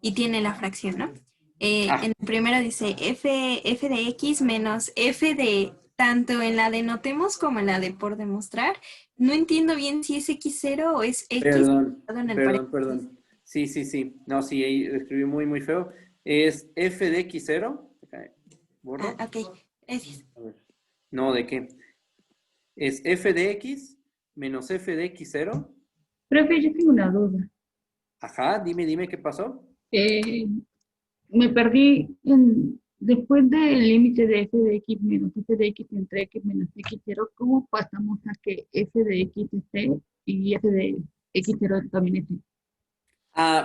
y tiene la fracción, ¿no? En el primero dice f de x menos f de tanto en la de notemos como en la de por demostrar. No entiendo bien si es x0 o es x. Perdón. Sí. No, sí, ahí escribí muy, muy feo. Es f de x0. ¿Borro? Ok, gracias. A ver. No, ¿de qué? Es f de x menos f de x0. Profe, yo tengo una duda. Ajá, dime qué pasó. Me perdí después del límite de f de x menos f de x entre x menos x0, ¿cómo pasamos a que f de x esté y f de x0 también esté?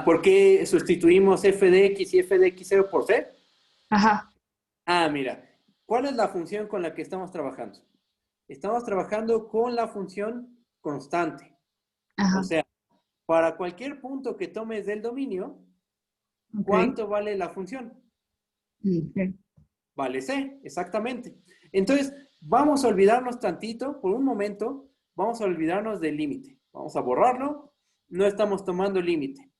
¿Por qué sustituimos f de x y f de x0 por c? Ajá. Mira, ¿cuál es la función con la que estamos trabajando? Estamos trabajando con la función constante. Ajá. O sea, para cualquier punto que tomes del dominio, Okay. ¿cuánto vale la función? Sí. Vale c, exactamente. Entonces, vamos a olvidarnos tantito, por un momento, vamos a olvidarnos del límite. Vamos a borrarlo. No estamos tomando límite.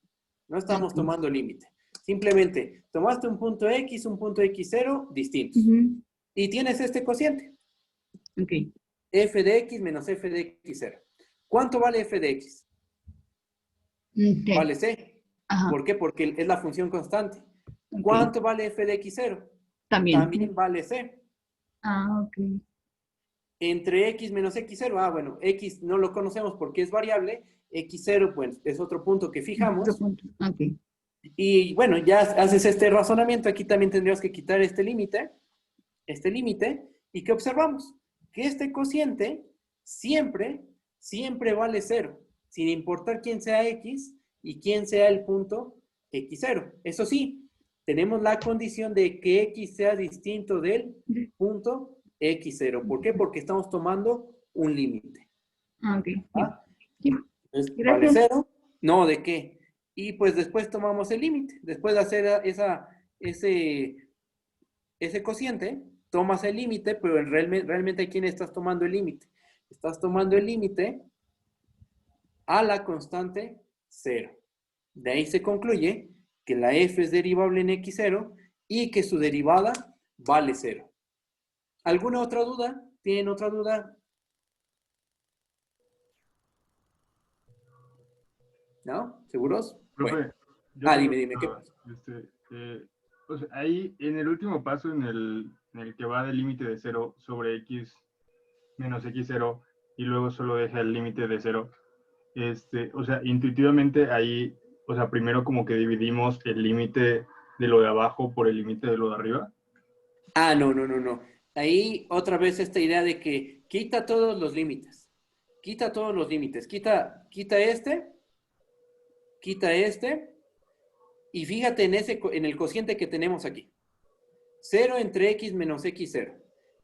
Simplemente tomaste un punto X, un punto X0 distintos. Ujú. Y tienes este cociente. Ok. F de X menos F de X0. ¿Cuánto vale F de X? Ok. Vale C. Ajá. ¿Por qué? Porque es la función constante. Ok. ¿Cuánto vale F de X0? También. También vale C. Ah, ok. Entre X menos X0, bueno, X no lo conocemos porque es variable, X0 pues es otro punto que Otro fijamos. punto. Ok. Y bueno, ya haces este razonamiento, aquí también tendrías que quitar este límite, ¿y qué observamos? Que este cociente siempre vale 0, sin importar quién sea X y quién sea el punto X0. Eso sí, tenemos la condición de que X sea distinto del punto X0. ¿Por qué? Porque estamos tomando un límite. Ah, ok. Sí. ¿Ah? Sí. Entonces, vale Gracias. 0. No, ¿de qué? Y pues después tomamos el límite. Después de hacer ese cociente, tomas el límite, pero realmente ¿a quién estás tomando el límite? Estás tomando el límite a la constante 0. De ahí se concluye que la f es derivable en x0 y que su derivada vale 0. ¿Alguna otra duda? ¿Tienen otra duda? ¿No? ¿Seguros? Profe, Bueno. yo tengo Dime, ¿qué una pasa? duda. O sea, ahí en el último paso, en el que va del límite de 0 sobre x menos x0 y luego solo deja el límite de 0, o sea, intuitivamente ahí, o sea, primero como que dividimos el límite de lo de abajo por el límite de lo de arriba. No. Ahí otra vez esta idea de que quita todos los límites. Quita todos los límites. Quita este, y fíjate en el cociente que tenemos aquí. 0 entre x menos x0.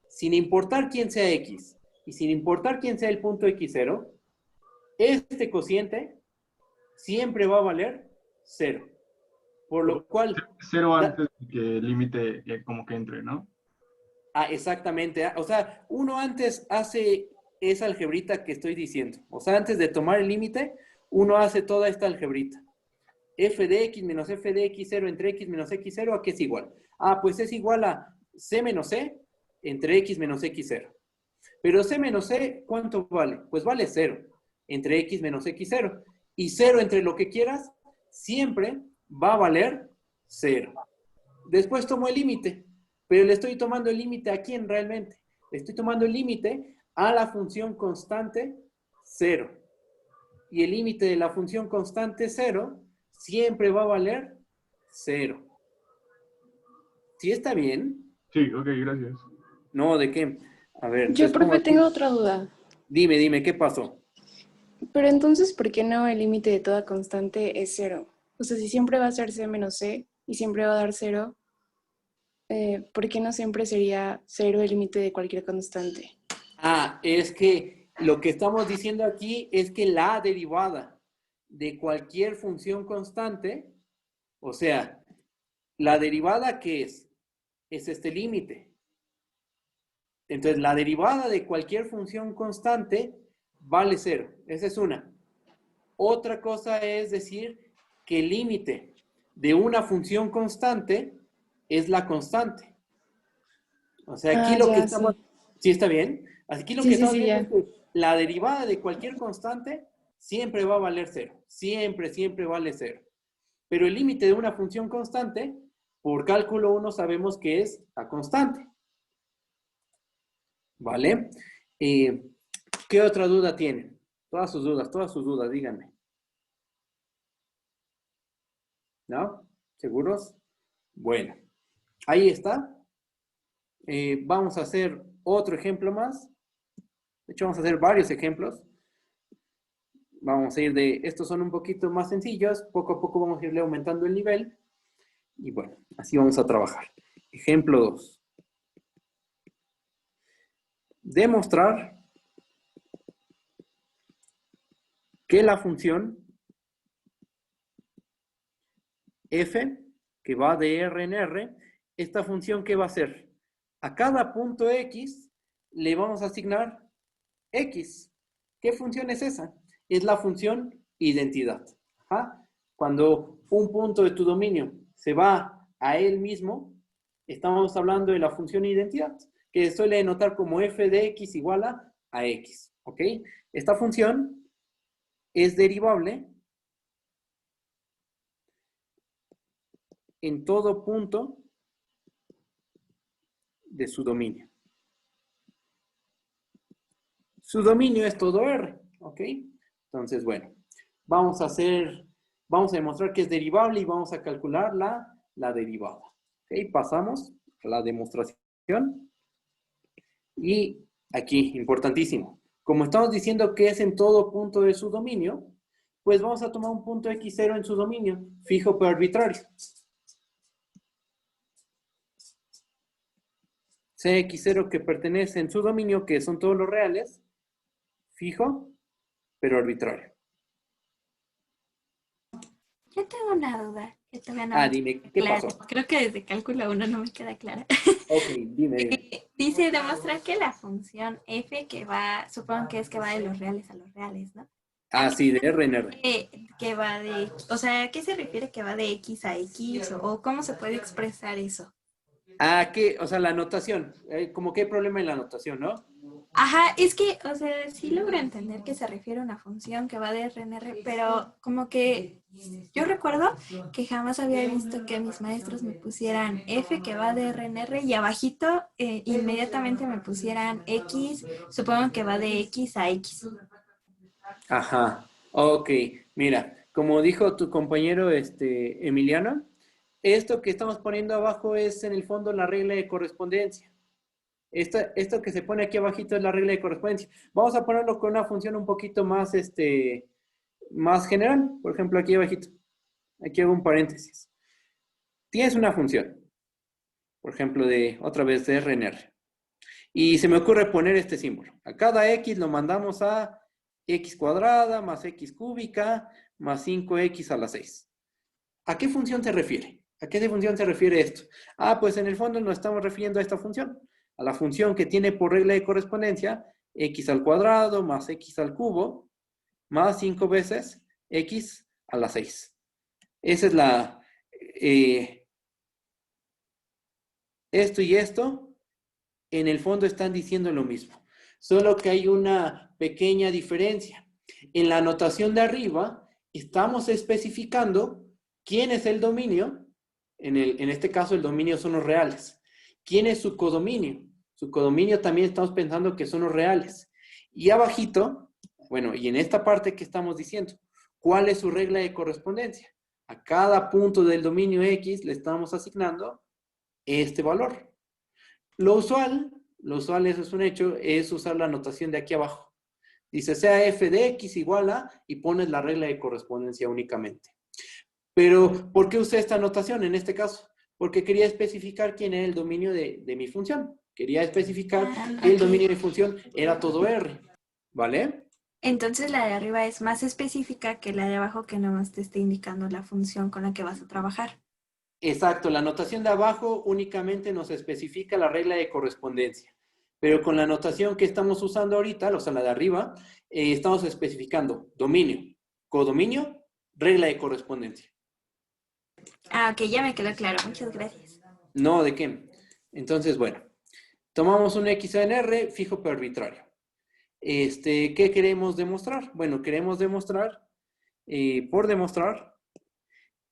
Sin importar quién sea x y sin importar quién sea el punto x0, este cociente siempre va a valer 0. Por lo cual... 0 antes de que el límite como que entre, ¿no? Exactamente. O sea, uno antes hace esa algebrita que estoy diciendo. O sea, antes de tomar el límite, uno hace toda esta algebrita. F de x menos f de x0 entre x menos x0, ¿a qué es igual? Pues es igual a c menos c entre x menos x0. Pero c menos c, ¿cuánto vale? Pues vale 0 entre x menos x0. Y 0 entre lo que quieras, siempre va a valer 0. Después tomo el límite, pero le estoy tomando el límite a quién realmente. Le estoy tomando el límite a la función constante 0. Y el límite de la función constante 0 siempre va a valer 0. ¿Sí está bien? Sí, ok, gracias. No, ¿de qué? A ver, Yo, entonces, profe, tengo otra duda. Dime, ¿qué pasó? Pero entonces, ¿por qué no el límite de toda constante es 0? O sea, si siempre va a ser c menos c y siempre va a dar 0, ¿por qué no siempre sería 0 el límite de cualquier constante? Es que lo que estamos diciendo aquí es que la derivada de cualquier función constante, o sea, la derivada que es este límite. Entonces, la derivada de cualquier función constante vale 0. Esa es una. Otra cosa es decir que el límite de una función constante es la constante. O sea, aquí lo que Ya, estamos... sí. ¿Sí está bien? Aquí lo que Sí, estamos viendo es ya. que la derivada de cualquier constante siempre va a valer 0. Siempre vale 0. Pero el límite de una función constante, por cálculo 1 sabemos que es la constante. ¿Vale? ¿Qué otra duda tienen? Todas sus dudas, díganme. ¿No? ¿Seguros? Bueno, ahí está. Vamos a hacer otro ejemplo más. De hecho, vamos a hacer varios ejemplos. Vamos a ir estos son un poquito más sencillos. Poco a poco vamos a irle aumentando el nivel. Y bueno, así vamos a trabajar. Ejemplo 2. Demostrar que la función f, que va de R en R, esta función, ¿qué va a hacer? A cada punto X le vamos a asignar X. ¿Qué función es esa? Es la función identidad. Cuando un punto de tu dominio se va a él mismo, estamos hablando de la función identidad, que suele denotar como f de x igual a x, ¿ok? Esta función es derivable en todo punto de su dominio. Su dominio es todo R, ¿ok? Entonces, bueno, vamos a demostrar que es derivable y vamos a calcular la derivada. ¿Ok? Pasamos a la demostración. Y aquí, importantísimo, como estamos diciendo que es en todo punto de su dominio, pues vamos a tomar un punto x0 en su dominio, fijo pero arbitrario. Cx0 que pertenece en su dominio, que son todos los reales, fijo pero arbitrario. Yo tengo una duda que todavía no me Dime, queda ¿qué clara. pasó? Creo que desde cálculo 1 no me queda clara. Ok, dime. Dice demostrar que la función f que va, supongo que es que va de los reales a los reales, ¿no? Sí, de R en R. Que va de, o sea, ¿a qué se refiere que va de x a x? ¿O cómo se puede expresar eso? O sea, la notación. Como que hay problema en la notación, ¿no? Ajá, es que, o sea, sí logro entender que se refiere a una función que va de R en R, pero como que yo recuerdo que jamás había visto que mis maestros me pusieran f que va de R en R y abajito inmediatamente me pusieran x, supongo que va de x a x. Ajá, ok. Mira, como dijo tu compañero Emiliano, esto que estamos poniendo abajo es en el fondo la regla de correspondencia. Esto que se pone aquí abajito es la regla de correspondencia. Vamos a ponerlo con una función un poquito más, más general. Por ejemplo, aquí abajito. Aquí hago un paréntesis. Tienes una función, por ejemplo, otra vez de R en R. Y se me ocurre poner este símbolo. A cada x lo mandamos a x cuadrada más x cúbica más 5x a la 6. ¿A qué función se refiere? ¿A qué función se refiere esto? Pues en el fondo nos estamos refiriendo a esta función. A la función que tiene por regla de correspondencia x al cuadrado más x al cubo más 5 veces x a la 6. Esa es la... esto y esto, en el fondo están diciendo lo mismo. Solo que hay una pequeña diferencia. En la anotación de arriba, estamos especificando quién es el dominio. En este caso, el dominio son los reales. ¿Quién es su codominio? Su codominio también estamos pensando que son los reales. Y abajito, bueno, y en esta parte que estamos diciendo, ¿cuál es su regla de correspondencia? A cada punto del dominio X le estamos asignando este valor. Lo usual, eso es un hecho, es usar la notación de aquí abajo. Dice, sea f de x igual a, y pones la regla de correspondencia únicamente. Pero, ¿por qué usé esta notación en este caso? Porque quería especificar quién era el dominio de mi función. Quería especificar que el dominio de mi función era todo R. ¿Vale? Entonces la de arriba es más específica que la de abajo, que nomás te está indicando la función con la que vas a trabajar. Exacto, la notación de abajo únicamente nos especifica la regla de correspondencia. Pero con la notación que estamos usando ahorita, o sea, la de arriba, estamos especificando dominio, codominio, regla de correspondencia. Ok, ya me quedó claro. Muchas gracias. No, ¿de qué? Entonces, bueno, tomamos un x en R fijo pero arbitrario. ¿Qué queremos demostrar? Bueno, queremos demostrar, por demostrar,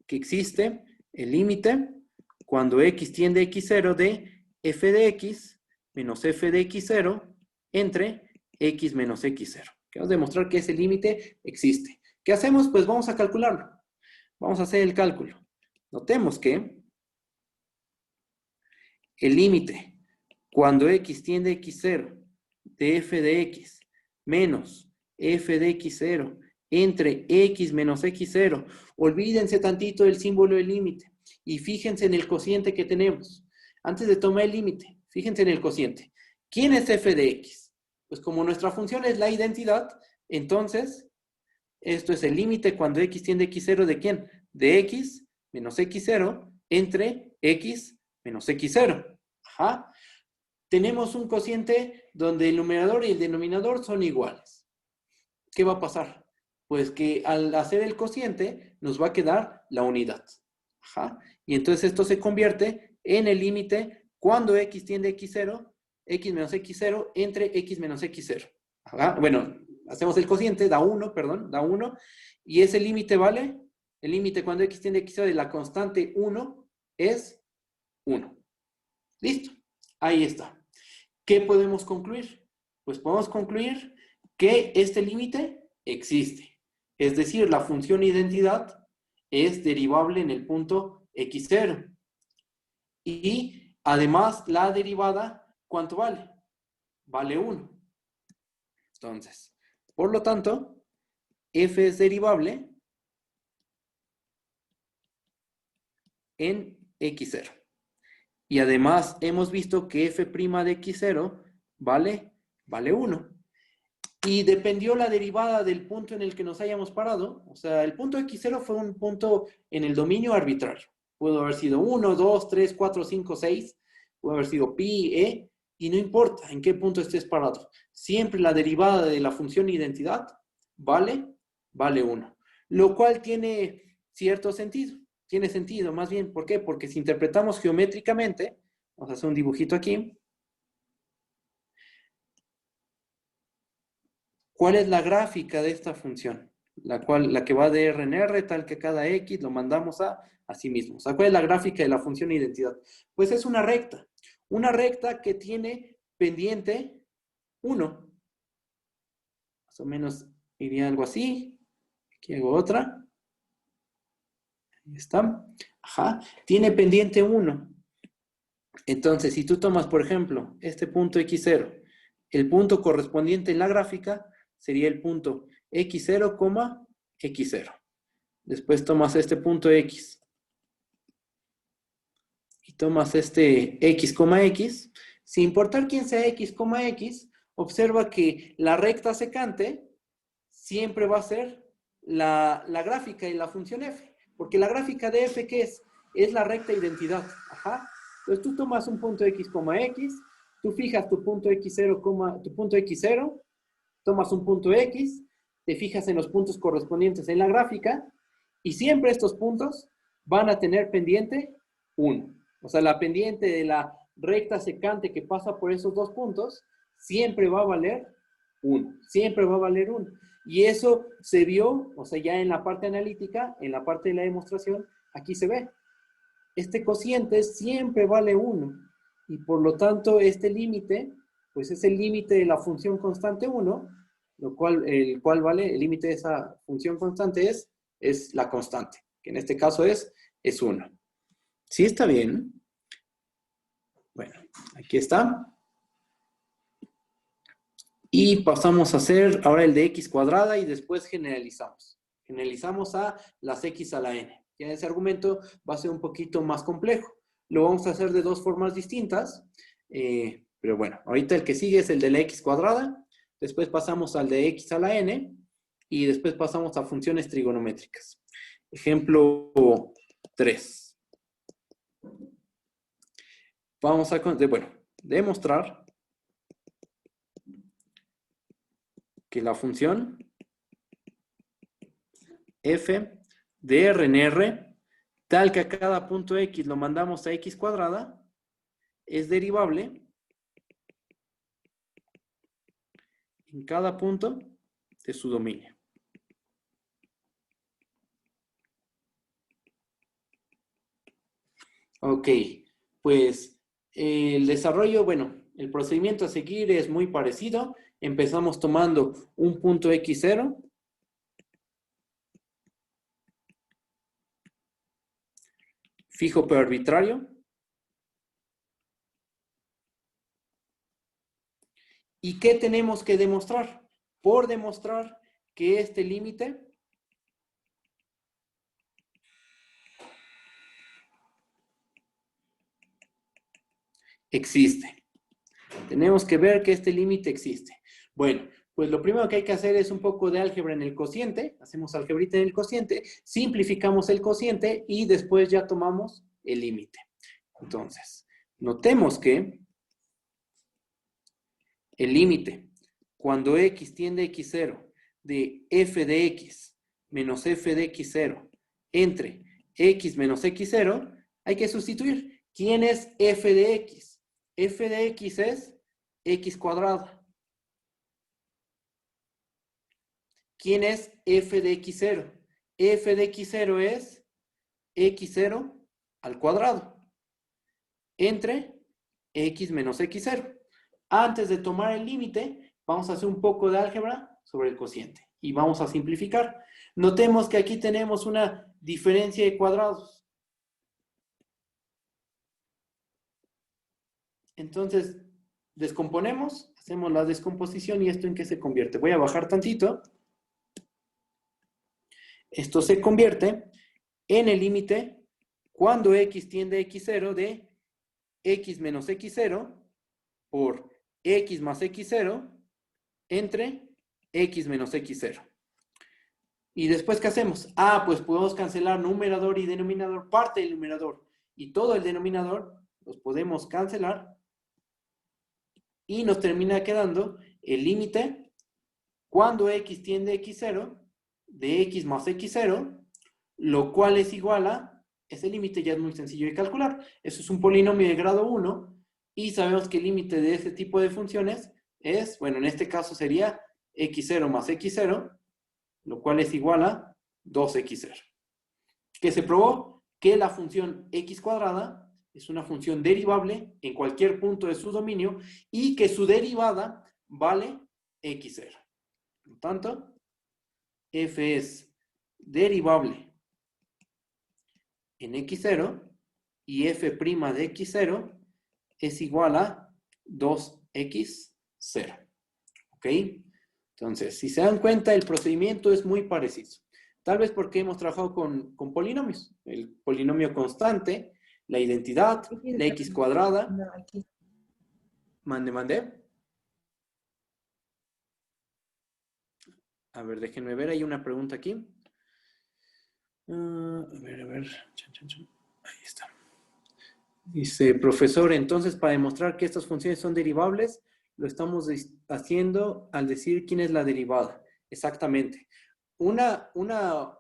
que existe el límite cuando x tiende a x0 de f de x menos f de x0 entre x menos x0. Queremos demostrar que ese límite existe. ¿Qué hacemos? Pues vamos a calcularlo. Vamos a hacer el cálculo. Notemos que el límite cuando x tiende a x0 de f de x menos f de x0 entre x menos x0. Olvídense tantito del símbolo del límite y fíjense en el cociente que tenemos. Antes de tomar el límite, fíjense en el cociente. ¿Quién es f de x? Pues como nuestra función es la identidad, entonces esto es el límite cuando x tiende a x0 ¿de quién? De x menos x0 entre x menos x0. Ajá. Tenemos un cociente donde el numerador y el denominador son iguales. ¿Qué va a pasar? Pues que al hacer el cociente nos va a quedar la unidad. Ajá. Y entonces esto se convierte en el límite cuando x tiende a x0, x menos x0 entre x menos x0. Ajá. Bueno, hacemos el cociente, da 1, perdón, da 1. Y ese límite vale, el límite cuando x tiende a x0 de la constante 1 es 1. Listo. Ahí está. ¿Qué podemos concluir? Pues podemos concluir que este límite existe. Es decir, la función identidad es derivable en el punto x0. Y además la derivada, ¿cuánto vale? Vale 1. Entonces, por lo tanto, f es derivable en x0. Y además hemos visto que f' de x0 vale 1. Y dependió la derivada del punto en el que nos hayamos parado. O sea, el punto x0 fue un punto en el dominio arbitrario. Pudo haber sido 1, 2, 3, 4, 5, 6. Pudo haber sido pi, e. Y no importa en qué punto estés parado. Siempre la derivada de la función identidad vale 1. Lo cual tiene cierto sentido. Tiene sentido, más bien. ¿Por qué? Porque si interpretamos geométricamente, vamos a hacer un dibujito aquí. ¿Cuál es la gráfica de esta función? La que va de R en R, tal que cada X lo mandamos a sí mismo. O sea, ¿cuál es la gráfica de la función identidad? Pues es una recta. Una recta que tiene pendiente 1. Más o menos iría algo así. Aquí hago otra. Ahí está. Ajá. Tiene pendiente 1. Entonces, si tú tomas, por ejemplo, este punto x0, el punto correspondiente en la gráfica sería el punto x0, x0. Después tomas este punto x. Y tomas este x, x. Sin importar quién sea x, x, observa que la recta secante siempre va a ser la gráfica de la función f. Porque la gráfica de f, ¿qué es? Es la recta identidad. Ajá. Entonces tú tomas un punto x, x. Tú fijas tu punto x0, tu punto x0. Tomas un punto x, te fijas en los puntos correspondientes en la gráfica y siempre estos puntos van a tener pendiente 1. O sea, la pendiente de la recta secante que pasa por esos dos puntos siempre va a valer 1. Siempre va a valer 1. Y eso se vio, o sea, ya en la parte analítica, en la parte de la demostración, aquí se ve. Este cociente siempre vale 1. Y por lo tanto, este límite pues es el límite de la función constante 1, el cual vale, el límite de esa función constante es la constante, que en este caso es 1. ¿Sí está bien? Bueno, aquí está. Y pasamos a hacer ahora el de x cuadrada y después generalizamos. Generalizamos a las x a la n. Ya ese argumento va a ser un poquito más complejo. Lo vamos a hacer de dos formas distintas. Pero bueno, ahorita el que sigue es el de la x cuadrada, después pasamos al de x a la n, y después pasamos a funciones trigonométricas. Ejemplo 3. Vamos a demostrar que la función f de R en R, tal que a cada punto x lo mandamos a x cuadrada, es derivable en cada punto de su dominio. Ok, pues el desarrollo, el procedimiento a seguir es muy parecido. Empezamos tomando un punto x0. Fijo pero arbitrario. ¿Y qué tenemos que demostrar? Por demostrar que este límite existe. Tenemos que ver que este límite existe. Bueno, pues lo primero que hay que hacer es un poco de álgebra en el cociente. Hacemos algebrita en el cociente, simplificamos el cociente y después ya tomamos el límite. Entonces, notemos que el límite, cuando x tiende a x0, de f de x menos f de x0 entre x menos x0, hay que sustituir. ¿Quién es f de x? F de x es x cuadrada. ¿Quién es f de x0? F de x0 es x0 al cuadrado entre x menos x0. Antes de tomar el límite, vamos a hacer un poco de álgebra sobre el cociente y vamos a simplificar. Notemos que aquí tenemos una diferencia de cuadrados. Entonces, descomponemos, hacemos la descomposición y esto en qué se convierte. Voy a bajar tantito. Esto se convierte en el límite cuando x tiende a x0 de x menos x0 por x más x0 entre x menos x0. ¿Y después qué hacemos? Ah, pues podemos cancelar numerador y denominador, parte del numerador y todo el denominador los podemos cancelar y nos termina quedando el límite cuando x tiende a x0 de x más x0, lo cual es igual a, ese límite ya es muy sencillo de calcular. Eso es un polinomio de grado 1 y sabemos que el límite de ese tipo de funciones es, bueno, en este caso sería x0 más x0, lo cual es igual a 2x0. ¿Qué se probó? Que la función x cuadrada es una función derivable en cualquier punto de su dominio y que su derivada vale x0. Por lo tanto, f es derivable en x0 y f' de x0 es igual a 2x0. ¿Ok? Entonces, si se dan cuenta, el procedimiento es muy parecido. Tal vez porque hemos trabajado con polinomios. El polinomio constante, la identidad, la x cuadrada. Mande. A ver, déjenme ver, hay una pregunta aquí. A ver. Ahí está. Dice, profesor, entonces para demostrar que estas funciones son derivables, lo estamos haciendo al decir quién es la derivada. Exactamente. Una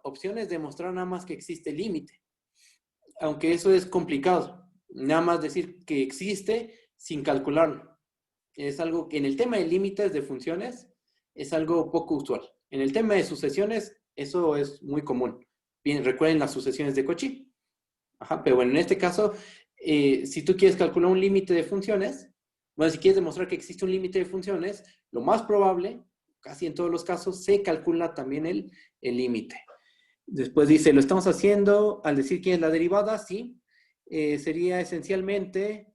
opción es demostrar nada más que existe límite. Aunque eso es complicado. Nada más decir que existe sin calcularlo. Es algo que en el tema de límites de funciones es algo poco usual. En el tema de sucesiones, eso es muy común. Bien, recuerden las sucesiones de Cauchy. Ajá, pero bueno, en este caso, si tú quieres calcular un límite de funciones, bueno, si quieres demostrar que existe un límite de funciones, lo más probable, casi en todos los casos, se calcula también el límite. Después dice, ¿lo estamos haciendo al decir quién es la derivada? Sí. Sería esencialmente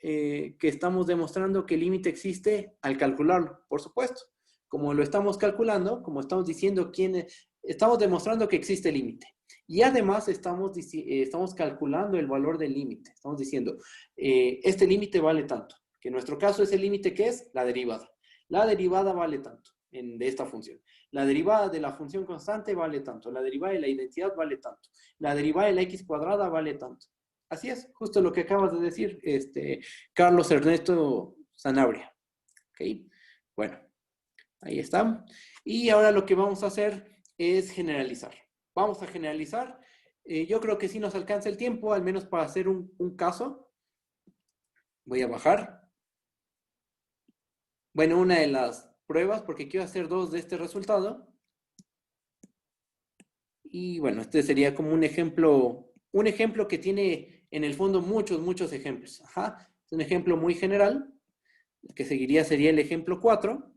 que estamos demostrando que el límite existe al calcularlo, por supuesto. Como lo estamos calculando, como estamos diciendo estamos demostrando que existe límite. Y además estamos calculando el valor del límite. Estamos diciendo, este límite vale tanto. Que en nuestro caso es el límite que es la derivada. La derivada vale tanto de esta función. La derivada de la función constante vale tanto. La derivada de la identidad vale tanto. La derivada de la x cuadrada vale tanto. Así es, justo lo que acabas de decir, Carlos Ernesto Sanabria. ¿Ok? Bueno, ahí está. Y ahora lo que vamos a hacer es generalizar. Vamos a generalizar. Yo creo que sí nos alcanza el tiempo, al menos para hacer un caso. Voy a bajar. Bueno, una de las pruebas, porque quiero hacer dos de este resultado. Y bueno, este sería como un ejemplo que tiene en el fondo muchos ejemplos. Ajá. Es un ejemplo muy general. El que seguiría sería el ejemplo 4.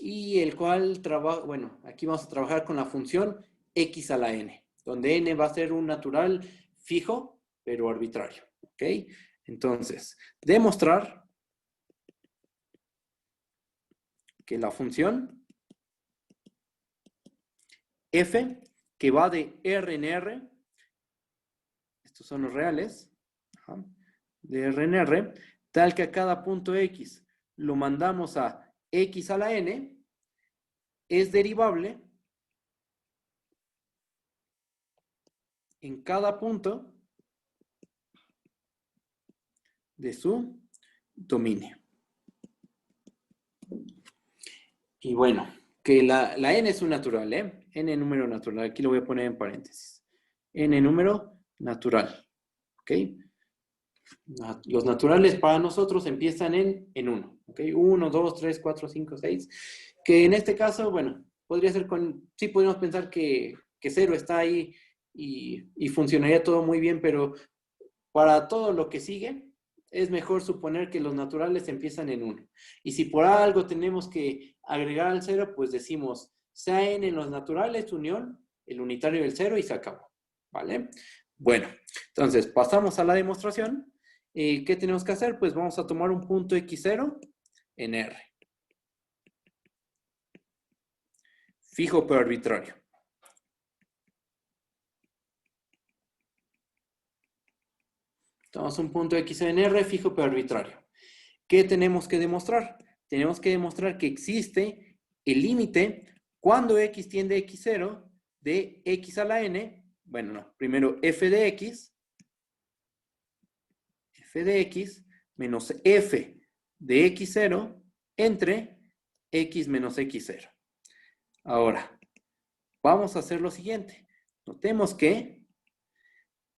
Y el cual trabaja, bueno, aquí vamos a trabajar con la función x a la n, donde n va a ser un natural fijo, pero arbitrario. ¿Ok? Entonces, demostrar que la función f, que va de R en R, estos son los reales, de R en R, tal que a cada punto x lo mandamos a x a la n, es derivable en cada punto de su dominio. Y bueno, que la n es un natural, ¿eh? N número natural. Aquí lo voy a poner en paréntesis. N número natural. ¿Ok? Los naturales para nosotros empiezan en 1. ¿Ok? 1, 2, 3, 4, 5, 6. Que en este caso, bueno, podría ser con... Sí, podríamos pensar que 0 está ahí y funcionaría todo muy bien, pero para todo lo que sigue, es mejor suponer que los naturales empiezan en 1. Y si por algo tenemos que agregar al 0, pues decimos, sea n en los naturales, unión, el unitario del 0 y se acabó. ¿Vale? Bueno, entonces pasamos a la demostración. ¿Qué tenemos que hacer? Pues vamos a tomar un punto x0 en R. Fijo pero arbitrario. Tomamos un punto x en R fijo pero arbitrario. ¿Qué tenemos que demostrar? Tenemos que demostrar que existe el límite cuando x tiende a x0 de x a la n. Bueno, no. Primero f de x menos f de x0 entre x menos x0. Ahora, vamos a hacer lo siguiente. Notemos que...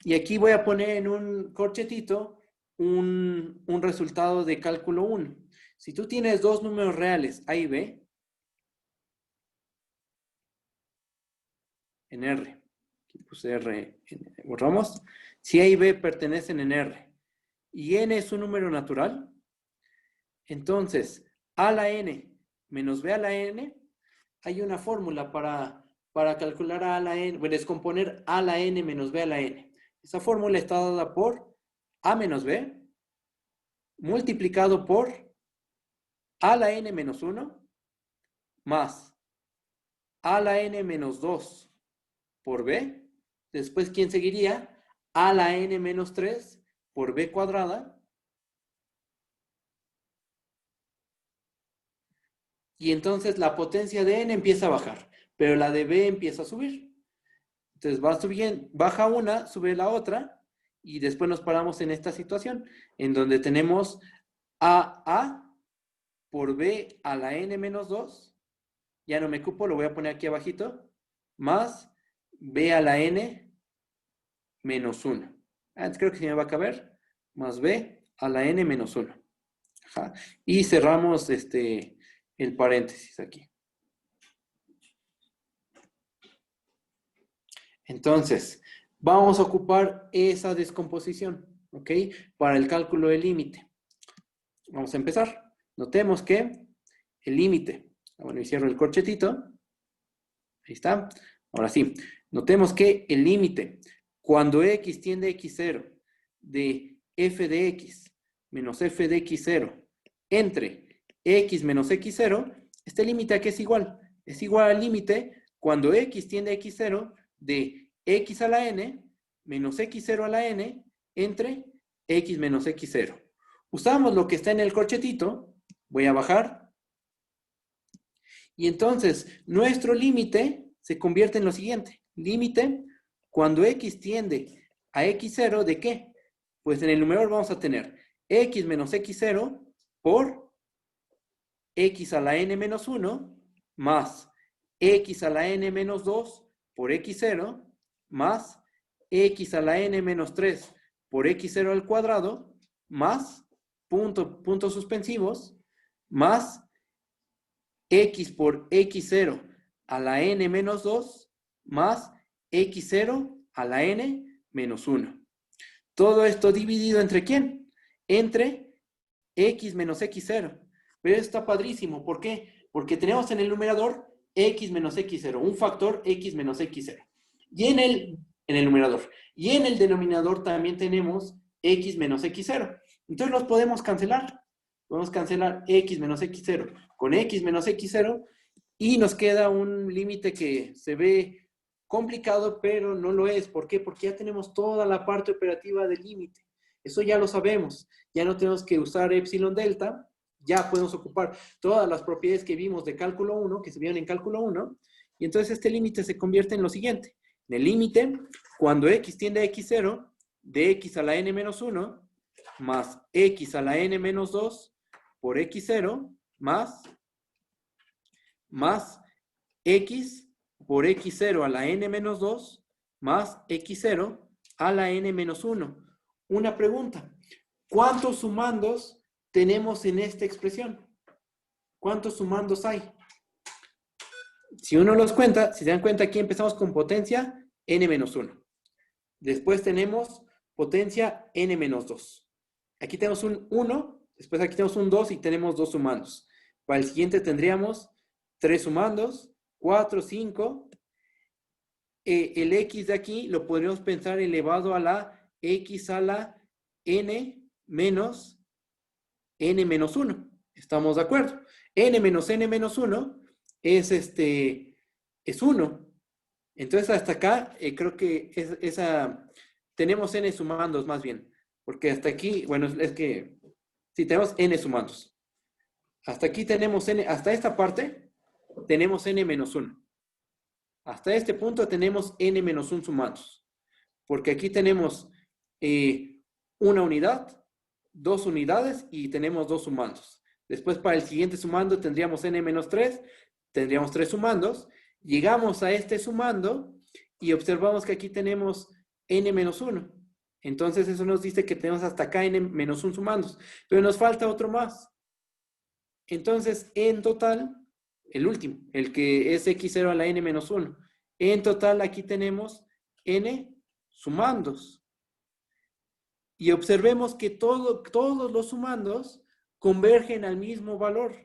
Y aquí voy a poner en un corchetito un resultado de cálculo 1. Si tú tienes dos números reales, A y B, en R, aquí puse R, borramos, si A y B pertenecen en R, y N es un número natural, entonces A a la N menos B a la N, hay una fórmula para calcular A a la N, bueno, descomponer A a la N menos B a la N. Esa fórmula está dada por A menos B multiplicado por A a la N menos 1 más A a la N menos 2 por B. Después, ¿quién seguiría? A a la N menos 3 por B cuadrada. Y entonces la potencia de N empieza a bajar, pero la de B empieza a subir. Entonces va subiendo, baja una, sube la otra, y después nos paramos en esta situación, en donde tenemos AA por B a la N menos 2, ya no me cupo, lo voy a poner aquí abajito, más B a la N menos 1. Antes creo que se me va a caber, más B a la N menos 1. Ajá. Y cerramos el paréntesis aquí. Entonces, vamos a ocupar esa descomposición, ¿ok? Para el cálculo del límite. Vamos a empezar. Notemos que el límite, bueno, y cierro el corchetito. Ahí está. Ahora sí, notemos que el límite, cuando x tiende a x0, de f de x menos f de x0 entre x menos x0, este límite aquí es igual. Es igual al límite cuando x tiende a x0 de x a la n menos x0 a la n entre x menos x0. Usamos lo que está en el corchetito. Voy a bajar. Y entonces, nuestro límite se convierte en lo siguiente. Límite cuando x tiende a x0, ¿de qué? Pues en el numerador vamos a tener x menos x0 por x a la n menos 1 más x a la n menos 2 por x0 más x a la n menos 3 por x0 al cuadrado más puntos suspensivos más x por x0 a la n menos 2 más x0 a la n menos 1. Todo esto dividido ¿entre quién? Entre x menos x0. Pero esto está padrísimo. ¿Por qué? Porque tenemos en el numerador x menos x0, un factor x menos x0. Y en el numerador. Y en el denominador también tenemos x menos x0. Entonces los podemos cancelar. Podemos cancelar x menos x0 con x menos x0 y nos queda un límite que se ve complicado, pero no lo es. ¿Por qué? Porque ya tenemos toda la parte operativa del límite. Eso ya lo sabemos. Ya no tenemos que usar epsilon delta. Ya podemos ocupar todas las propiedades que vimos de cálculo 1, que se vieron en cálculo 1. Y entonces este límite se convierte en lo siguiente. En el límite, cuando x tiende a x0, de x a la n menos 1, más x a la n menos 2 por x0, más x por x0 a la n menos 2 más x0 a la n menos 1. Una pregunta. ¿Cuántos sumandos tenemos en esta expresión? ¿Cuántos sumandos hay? Si uno los cuenta, si se dan cuenta, aquí empezamos con potencia n menos 1. Después tenemos potencia n menos 2. Aquí tenemos un 1, después aquí tenemos un 2 y tenemos 2 sumandos. Para el siguiente tendríamos 3 sumandos, 4, 5. El x de aquí lo podríamos pensar elevado a la x a la n menos 1. ¿Estamos de acuerdo? N menos 1 es 1. Entonces hasta acá creo que tenemos n sumandos más bien. Porque hasta aquí, bueno, es que sí tenemos n sumandos. Hasta aquí tenemos n, hasta esta parte tenemos n menos 1. Hasta este punto tenemos n menos 1 sumandos. Porque aquí tenemos una unidad, 2 unidades y tenemos 2 sumandos. Después para el siguiente sumando tendríamos n menos 3, tendríamos 3 sumandos. Llegamos a este sumando y observamos que aquí tenemos n menos 1. Entonces eso nos dice que tenemos hasta acá n menos 1 sumandos. Pero nos falta otro más. Entonces en total, el último, el que es x0 a la n menos 1. En total aquí tenemos n sumandos. Y observemos que todos los sumandos convergen al mismo valor.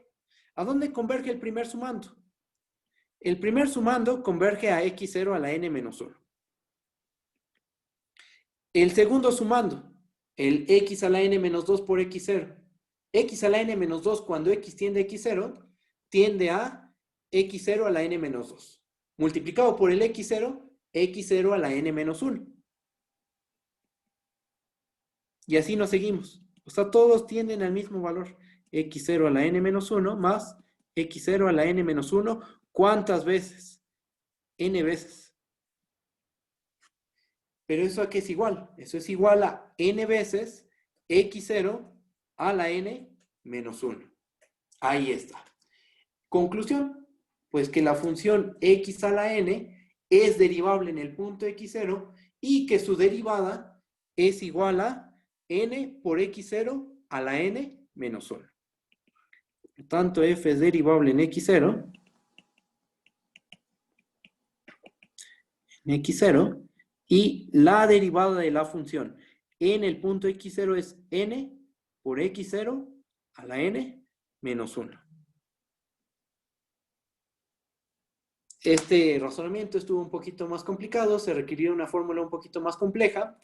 ¿A dónde converge el primer sumando? El primer sumando converge a x0 a la n menos 1. El segundo sumando, el x a la n menos 2 por x0. X a la n menos 2 cuando x tiende a x0, tiende a x0 a la n menos 2. Multiplicado por el x0, x0 a la n menos 1. Y así nos seguimos. O sea, todos tienden al mismo valor. x0 a la n menos 1 más x0 a la n menos 1. ¿Cuántas veces? N veces. Pero ¿eso a qué es igual? Eso es igual a n veces x0 a la n menos 1. Ahí está. Conclusión, pues que la función x a la n es derivable en el punto x0 y que su derivada es igual a n por x0 a la n menos 1. Por tanto, f es derivable en x0. En x0. Y la derivada de la función en el punto x0 es n por x0 a la n menos 1. Este razonamiento estuvo un poquito más complicado, se requirió una fórmula un poquito más compleja,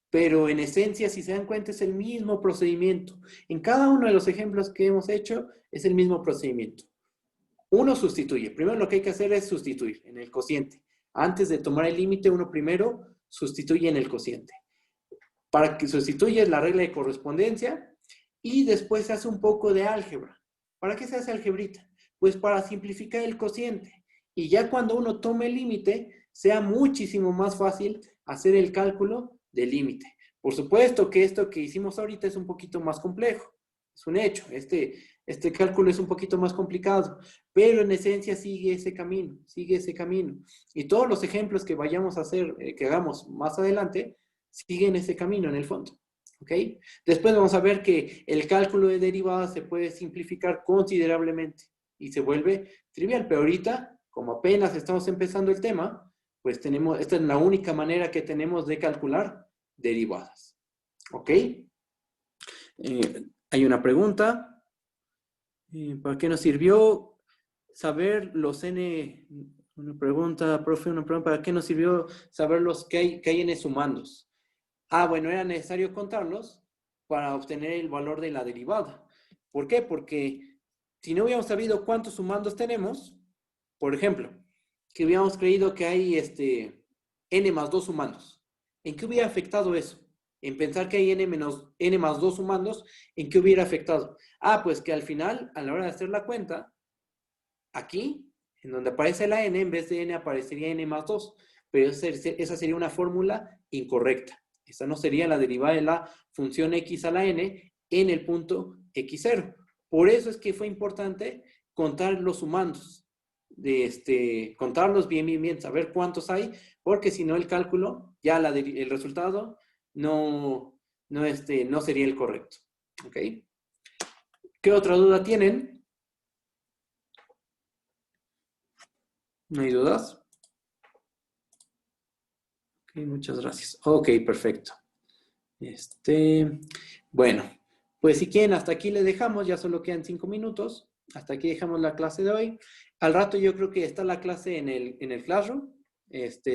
pero en esencia, si se dan cuenta, es el mismo procedimiento. En cada uno de los ejemplos que hemos hecho, es el mismo procedimiento. Uno sustituye. Primero lo que hay que hacer es sustituir en el cociente. Antes de tomar el límite, uno primero sustituye en el cociente. Para que sustituyes la regla de correspondencia y después se hace un poco de álgebra. ¿Para qué se hace algebrita? Pues para simplificar el cociente. Y ya cuando uno tome el límite, sea muchísimo más fácil hacer el cálculo del límite. Por supuesto que esto que hicimos ahorita es un poquito más complejo. Es un hecho. Este cálculo es un poquito más complicado, pero en esencia sigue ese camino, Y todos los ejemplos que vayamos a hacer, que hagamos más adelante, siguen ese camino en el fondo. ¿Ok? Después vamos a ver que el cálculo de derivadas se puede simplificar considerablemente y se vuelve trivial, pero ahorita, como apenas estamos empezando el tema, pues esta es la única manera que tenemos de calcular derivadas. ¿Ok? Hay una pregunta. ¿Para qué nos sirvió saber los n? Una pregunta, profe, ¿para qué nos sirvió saber los que hay n sumandos? Bueno, era necesario contarlos para obtener el valor de la derivada. ¿Por qué? Porque si no hubiéramos sabido cuántos sumandos tenemos, por ejemplo, que hubiéramos creído que hay n más 2 sumandos, ¿en qué hubiera afectado eso? En pensar que hay n más 2 sumandos, ¿en qué hubiera afectado? Pues que al final, a la hora de hacer la cuenta, aquí, en donde aparece la n, en vez de n aparecería n más 2. Pero esa sería una fórmula incorrecta. Esa no sería la derivada de la función x a la n en el punto x0. Por eso es que fue importante contar los sumandos. contarlos bien, saber cuántos hay, porque si no el cálculo, ya el resultado no sería el correcto. ¿Ok? ¿Qué otra duda tienen? ¿No hay dudas? Ok, muchas gracias. Ok, perfecto. Bueno, pues si quieren, hasta aquí le dejamos, ya solo quedan 5 minutos. Hasta aquí dejamos la clase de hoy. Al rato yo creo que está la clase en el Classroom.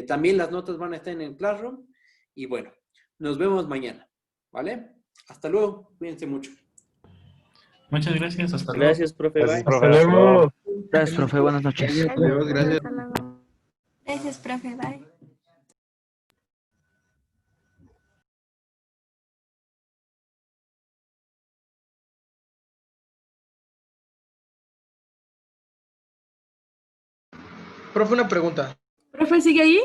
También las notas van a estar en el Classroom. Y bueno, nos vemos mañana. ¿Vale? Hasta luego. Cuídense mucho. Muchas gracias, hasta luego. Gracias, profe. Bye. Hasta luego. Gracias, profe. Buenas noches. Gracias, Gracias. hasta luego. Gracias, profe. Bye. Profe, una pregunta. Profe, ¿sigue ahí?